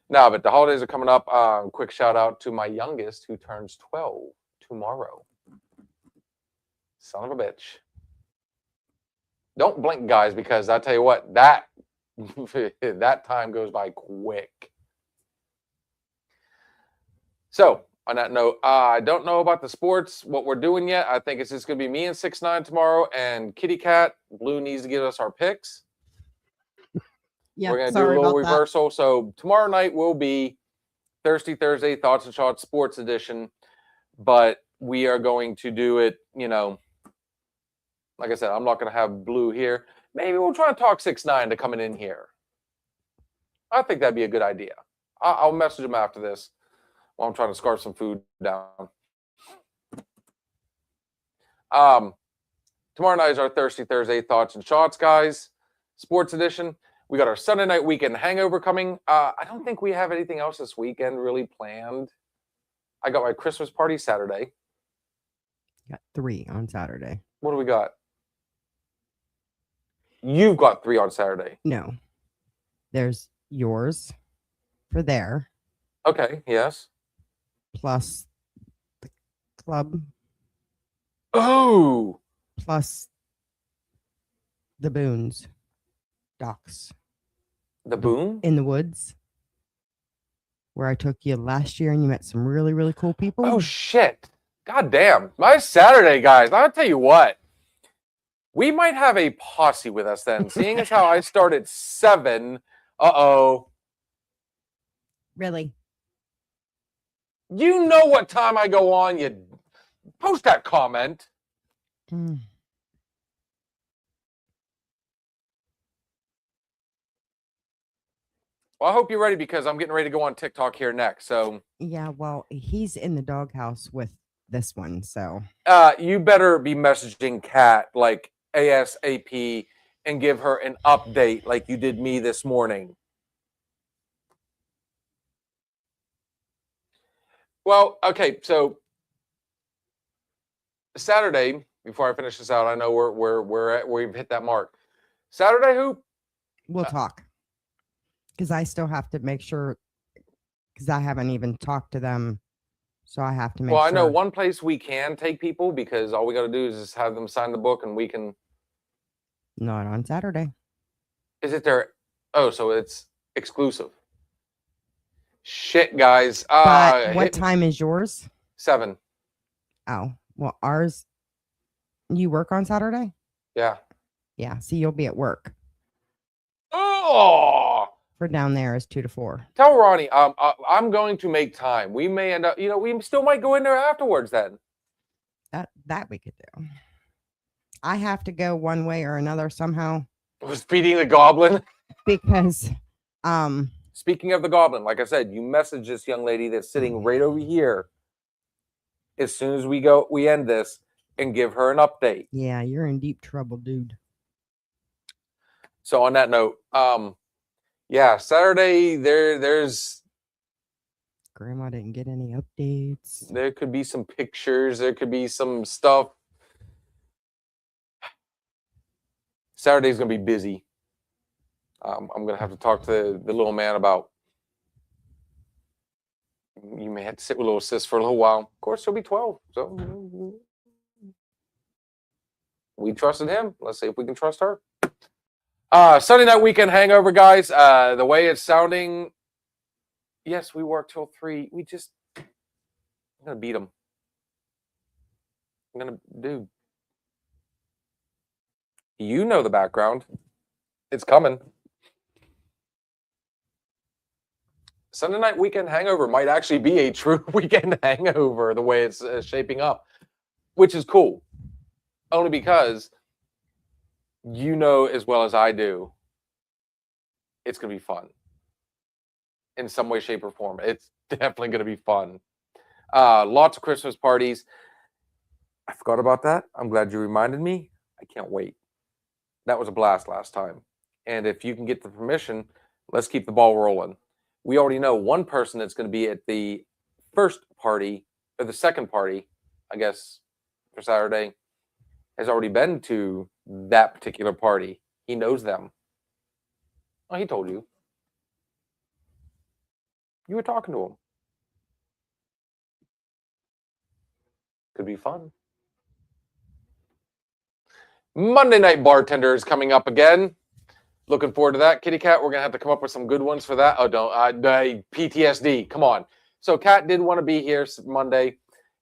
[SPEAKER 3] No, but the holidays are coming up. Quick shout out to my youngest who turns 12 tomorrow. Son of a bitch. Don't blink, guys, because I tell you what, that time goes by quick. So, on that note, I don't know about the sports, what we're doing yet. I think it's just going to be me and 6ix9ine tomorrow, and Kitty Cat. Blue needs to give us our picks.
[SPEAKER 4] Yeah,
[SPEAKER 3] we're going to do a little reversal. So tomorrow night will be Thirsty Thursday Thoughts and Shots Sports Edition, but we are going to do it, like I said, I'm not going to have Blue here. Maybe we'll try to talk 6ix9ine to coming in here. I think that'd be a good idea. I'll message him after this while I'm trying to scarf some food down. Tomorrow night is our Thirsty Thursday Thoughts and Shots, guys. Sports Edition. We got our Sunday night weekend hangover coming. I don't think we have anything else this weekend really planned. I got my Christmas party Saturday.
[SPEAKER 4] Got 3 on Saturday.
[SPEAKER 3] What do we got? You've got 3 on Saturday.
[SPEAKER 4] No. There's yours for there.
[SPEAKER 3] Okay, yes.
[SPEAKER 4] Plus the club.
[SPEAKER 3] Oh!
[SPEAKER 4] Plus the Boons. Docks.
[SPEAKER 3] The Boom?
[SPEAKER 4] In the woods. Where I took you last year and you met some really, really cool people.
[SPEAKER 3] Oh, shit. God damn. My Saturday, guys. I'll tell you what. We might have a posse with us then. Seeing as how I start at 7. Uh-oh.
[SPEAKER 4] Really?
[SPEAKER 3] You know what time I go on. You post that comment.
[SPEAKER 4] Mm.
[SPEAKER 3] Well, I hope you're ready because I'm getting ready to go on TikTok here next. So
[SPEAKER 4] Yeah, well, he's in the doghouse with this one, so
[SPEAKER 3] you better be messaging Kat like ASAP and give her an update like you did me this morning. Well, okay, so Saturday, before I finish this out, I know we've hit that mark. Saturday hoop?
[SPEAKER 4] we'll talk. Because I still have to make sure, because I haven't even talked to them So I have to make
[SPEAKER 3] Well,
[SPEAKER 4] sure.
[SPEAKER 3] I know one place we can take people because all we got to do is just have them sign the book and we can.
[SPEAKER 4] Not on Saturday.
[SPEAKER 3] Is it there? Oh, so it's exclusive. Shit, guys.
[SPEAKER 4] But what
[SPEAKER 3] hit
[SPEAKER 4] time is yours?
[SPEAKER 3] 7.
[SPEAKER 4] Oh, well, ours. You work on Saturday?
[SPEAKER 3] Yeah.
[SPEAKER 4] Yeah. See, you'll be at work.
[SPEAKER 3] Oh,
[SPEAKER 4] For down there is 2 to 4.
[SPEAKER 3] tell Ronnie, I'm going to make time. We may end up, we still might go in there afterwards then.
[SPEAKER 4] That we could do. I have to go one way or another somehow
[SPEAKER 3] Was feeding the goblin.
[SPEAKER 4] because
[SPEAKER 3] Speaking of the goblin, like I said, you message this young lady that's sitting right over here. As soon as we end this and give her an update.
[SPEAKER 4] yeah, you're in deep trouble, dude.
[SPEAKER 3] So on that note, yeah, Saturday there's
[SPEAKER 4] Grandma didn't get any updates.
[SPEAKER 3] there could be some pictures, there could be some stuff. Saturday's gonna be busy. I'm gonna have to talk to the little man about. You may have to sit with little sis for a little while. Of course, she'll be 12, so we trusted him. Let's see if we can trust her. Sunday night weekend hangover, guys. The way it's sounding, yes, we work till 3. I'm gonna beat them. Dude. You know the background. It's coming. Sunday night weekend hangover might actually be a true weekend hangover the way it's shaping up, which is cool. Only because you know as well as I do, it's going to be fun. In some way, shape, or form. It's definitely going to be fun. Lots of Christmas parties. I forgot about that. I'm glad you reminded me. I can't wait. That was a blast last time. And if you can get the permission, let's keep the ball rolling. We already know one person that's going to be at the first party, or the second party, I guess, for Saturday, has already been to that particular party. He knows them. Oh, he told you. You were talking to him. Could be fun. Monday Night Bartender is coming up again. Looking forward to that. Kitty Cat, we're going to have to come up with some good ones for that. Oh, don't. PTSD. Come on. So Cat did want to be here Monday.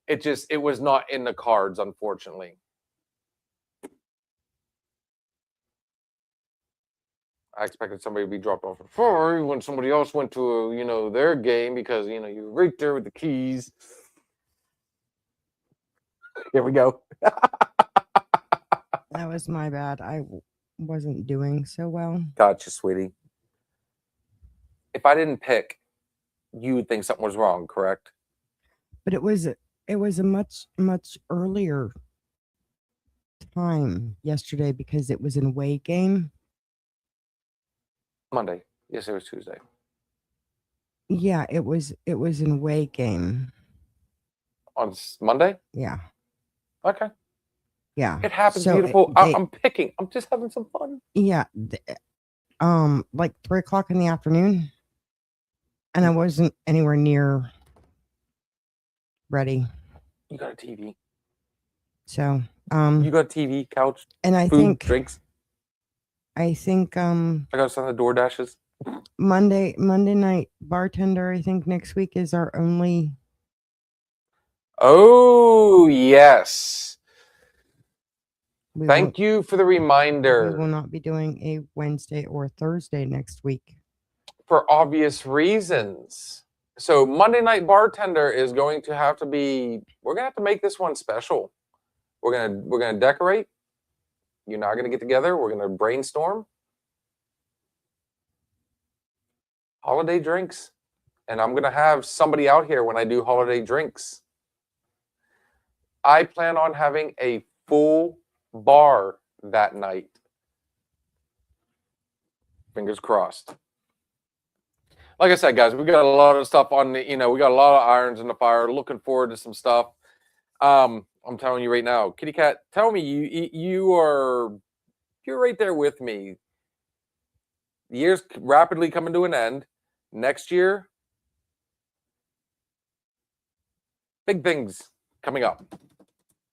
[SPEAKER 3] It was not in the cards, unfortunately. I expected somebody to be dropped off at 4 when somebody else went to their game because you're right there with the keys. Here we go.
[SPEAKER 4] That was my bad. I wasn't doing so well.
[SPEAKER 3] Gotcha, sweetie. If I didn't pick, you would think something was wrong, correct?
[SPEAKER 4] But it was a much earlier time yesterday because it was an away game.
[SPEAKER 3] Monday. Yes, it was Tuesday.
[SPEAKER 4] Yeah, it was an away game.
[SPEAKER 3] On Monday?
[SPEAKER 4] Yeah.
[SPEAKER 3] Okay.
[SPEAKER 4] Yeah.
[SPEAKER 3] It happens,
[SPEAKER 4] So
[SPEAKER 3] beautiful.
[SPEAKER 4] they-
[SPEAKER 3] I'm picking. I'm just having some fun.
[SPEAKER 4] Yeah. Like 3:00 in the afternoon. And I wasn't anywhere near ready.
[SPEAKER 3] You got a TV.
[SPEAKER 4] So
[SPEAKER 3] You got a TV, couch,
[SPEAKER 4] and I
[SPEAKER 3] food, drinks.
[SPEAKER 4] think
[SPEAKER 3] I got some of the DoorDashes.
[SPEAKER 4] Monday night bartender, I think next week is our only.
[SPEAKER 3] Oh, yes.
[SPEAKER 4] We
[SPEAKER 3] Thank you for the
[SPEAKER 4] We will
[SPEAKER 3] reminder.
[SPEAKER 4] not be doing a Wednesday or Thursday next week.
[SPEAKER 3] For obvious reasons. So Monday Night Bartender is going to have to be. We're gonna have to make this one special. We're gonna decorate. You're not gonna get together. We're gonna brainstorm. Holiday drinks, and I'm gonna have somebody out here when I do holiday drinks. I plan on having a full bar that night. Fingers crossed. Like I said, guys, we got a lot of stuff on the, we got a lot of irons in the fire. Looking forward to some stuff. I'm telling you right now, Kitty Cat, tell me you're right there with me. The year's rapidly coming to an end. Next year, Big things coming up.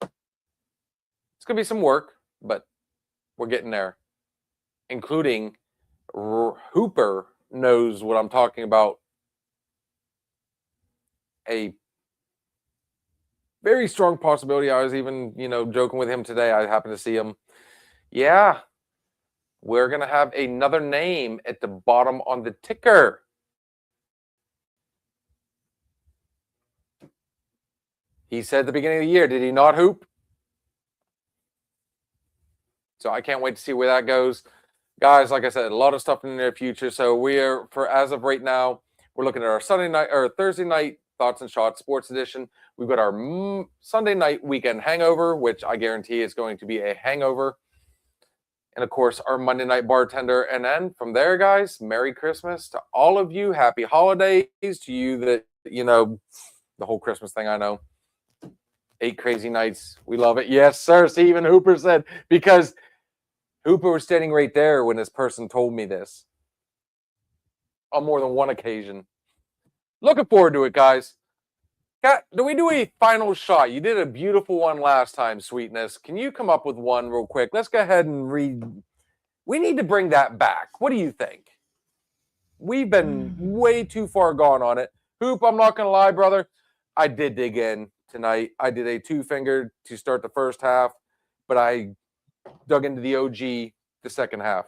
[SPEAKER 3] It's going to be some work, but we're getting there. Including Hooper knows what I'm talking about. A very strong possibility. I was even, joking with him today. I happened to see him. Yeah, we're going to have another name at the bottom on the ticker. He said at the beginning of the year, did he not, Hoop? So I can't wait to see where that goes. Guys, like I said, a lot of stuff in the near future. So as of right now, we're looking at our Thursday night Thoughts and Shots Sports Edition. We've got our Sunday night weekend hangover, which I guarantee is going to be a hangover. And of course, our Monday night bartender. And then from there, guys, Merry Christmas to all of you. Happy holidays to you that, the whole Christmas thing, I know. 8 crazy nights. We love it. Yes, sir. Stephen Hooper said, because Hooper was standing right there when this person told me this on more than one occasion. Looking forward to it, guys. Do we do a final shot? You did a beautiful one last time, Sweetness. Can you come up with one real quick? Let's go ahead and read. We need to bring that back. What do you think? We've been way too far gone on it. Hoop, I'm not going to lie, brother. I did dig in tonight. I did a 2-finger to start the first half, but I dug into the OG the second half.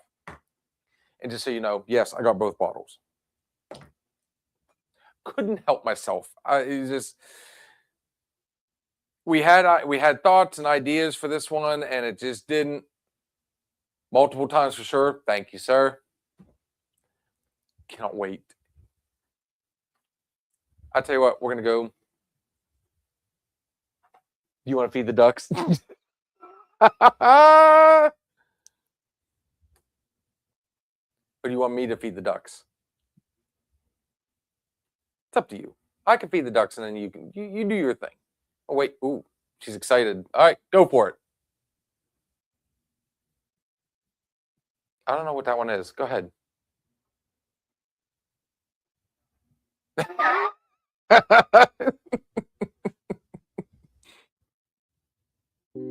[SPEAKER 3] And just so you know, yes, I got both bottles. Couldn't help myself. We had thoughts and ideas for this one, and it just didn't. Multiple times for sure. Thank you, sir. Cannot wait. I tell you what, we're gonna go. You want to feed the ducks? Or do you want me to feed the ducks? It's up to you. I can feed the ducks, and then you do your thing. Oh wait, ooh, she's excited. All right, go for it. I don't know what that one is. Go ahead. You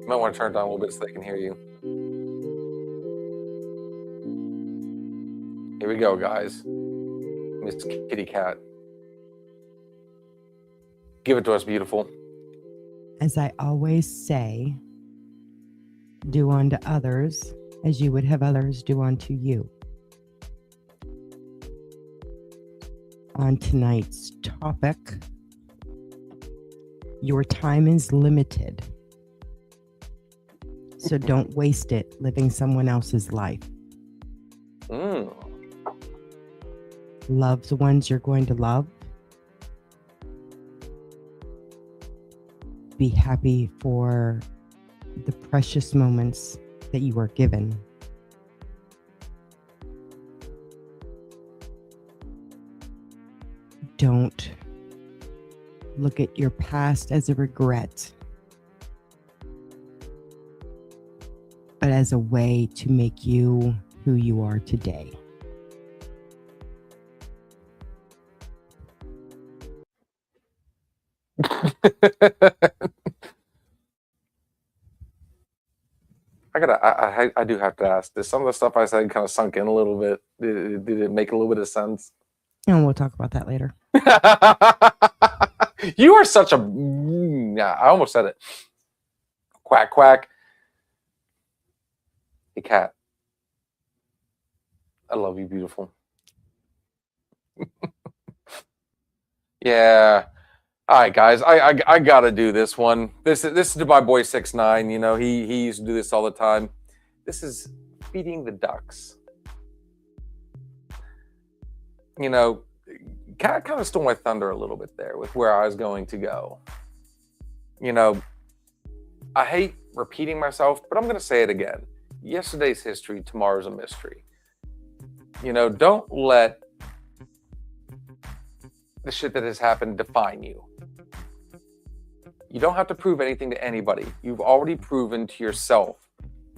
[SPEAKER 3] might want to turn it down a little bit so they can hear you. Here we go, guys. Miss Kitty Cat. Give it to us, beautiful.
[SPEAKER 4] As I always say, do unto others as you would have others do unto you. On tonight's topic, your time is limited. So don't waste it living someone else's life. Love the ones you're going to love. Be happy for the precious moments that you are given. Don't look at your past as a regret, but as a way to make you who you are today.
[SPEAKER 3] I do have to ask. Did some of the stuff I said kind of sunk in a little bit? Did it make a little bit of sense?
[SPEAKER 4] And we'll talk about that later.
[SPEAKER 3] You are such a... Yeah, I almost said it. Quack, quack. Hey, cat. I love you, beautiful. Yeah. All right, guys. I gotta do this one. This is to my boy 6ix9ine. You know, he used to do this all the time. This is feeding the ducks. You know, Cat kind of stole my thunder a little bit there with where I was going to go. You know, I hate repeating myself, but I'm going to say it again. Yesterday's history, tomorrow's a mystery. You know, don't let the shit that has happened define you. You don't have to prove anything to anybody. You've already proven to yourself.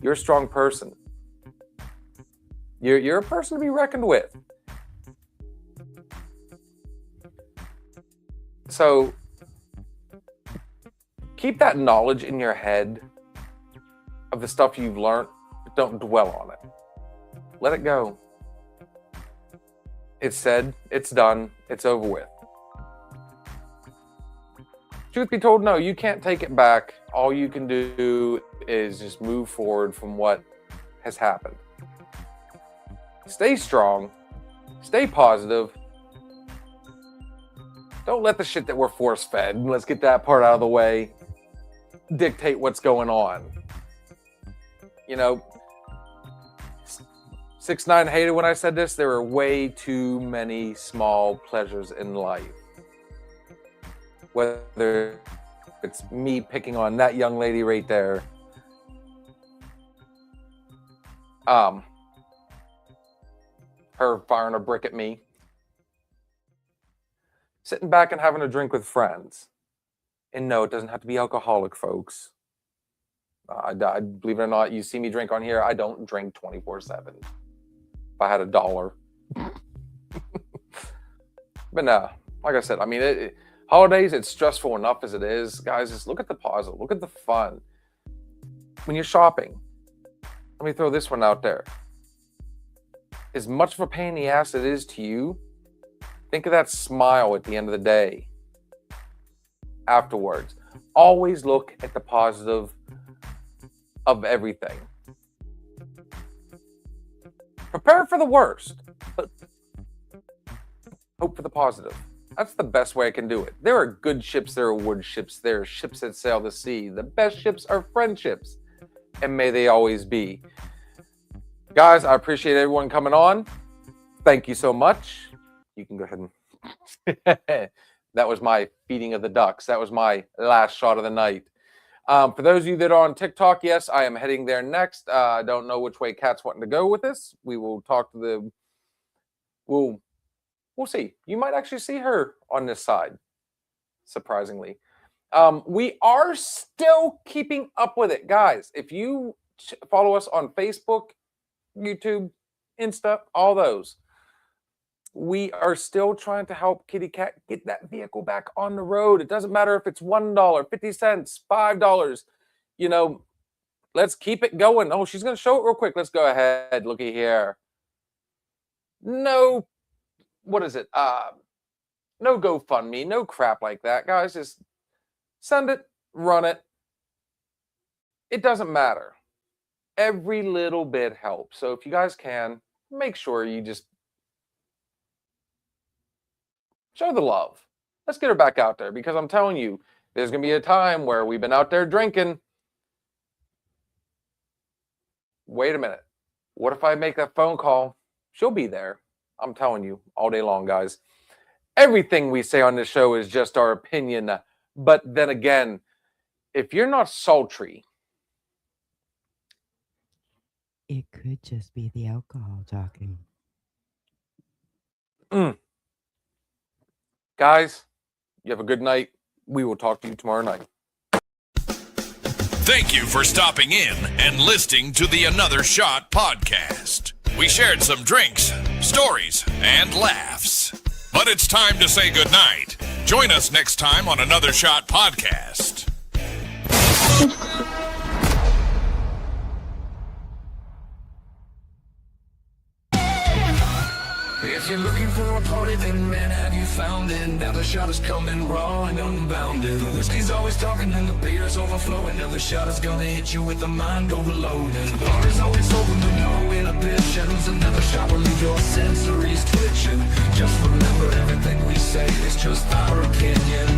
[SPEAKER 3] You're a strong person. You're a person to be reckoned with. So keep that knowledge in your head of the stuff you've learned, but don't dwell on it. Let it go. It's said, it's done, it's over with. Truth be told, no, you can't take it back. All you can do is just move forward from what has happened. Stay strong, stay positive. Don't let the shit that we're force-fed, let's get that part out of the way, dictate what's going on. You know, 6ix9ine hated when I said this. There are way too many small pleasures in life. Whether it's me picking on that young lady right there, her firing a brick at me, sitting back and having a drink with friends. And no, it doesn't have to be alcoholic, folks. I believe it or not, you see me drink on here, I don't drink 24/7. If I had $1. But no, like I said, I mean, holidays, it's stressful enough as it is. Guys, just look at the positive, look at the fun. When you're shopping, let me throw this one out there. As much of a pain in the ass it is to you, think of that smile at the end of the day. Afterwards, always look at the positive of everything. Prepare for the worst, but hope for the positive. That's the best way I can do it. There are good ships, there are wood ships, there are ships that sail the sea. The best ships are friendships, and may they always be. Guys, I appreciate everyone coming on. Thank you so much. You can go ahead and... That was my feeding of the ducks. That was my last shot of the night. For those of you that are on TikTok, yes, I am heading there next. I don't know which way Kat's wanting to go with this. We will talk to the... We'll see. You might actually see her on this side, surprisingly. We are still keeping up with it. Guys, if you follow us on Facebook, YouTube, Insta, all those, we are still trying to help Kitty Cat get that vehicle back on the road. It doesn't matter if it's $1, 50 cents, $5. You know, let's keep it going. Oh, she's going to show it real quick. Let's go ahead. Looky here. No, what is it? No GoFundMe, no crap like that. Guys, just send it, run it. It doesn't matter. Every little bit helps. So if you guys can, make sure you just show the love. Let's get her back out there, because I'm telling you, there's going to be a time where we've been out there drinking. Wait a minute. What if I make that phone call? She'll be there. I'm telling you, all day long, guys. Everything we say on this show is just our opinion. But then again, if you're not sultry,
[SPEAKER 4] It could just be the alcohol talking.
[SPEAKER 3] guys, you have a good night. We will talk to you tomorrow night.
[SPEAKER 2] Thank you for stopping in and listening to the Another Shot podcast. We shared some drinks, stories, and laughs. But it's time to say goodnight. Join us next time on Another Shot podcast.
[SPEAKER 1] If you're looking for a party, then man, have you found it? Now the shot is coming raw and unbounded. The whiskey's always talking and the beer's overflowing. Now the shot is gonna hit you with the mind overloading. The bar is always open with no inhibitions. Another shot will leave your sensories twitching. Just remember, everything we say is just our opinion.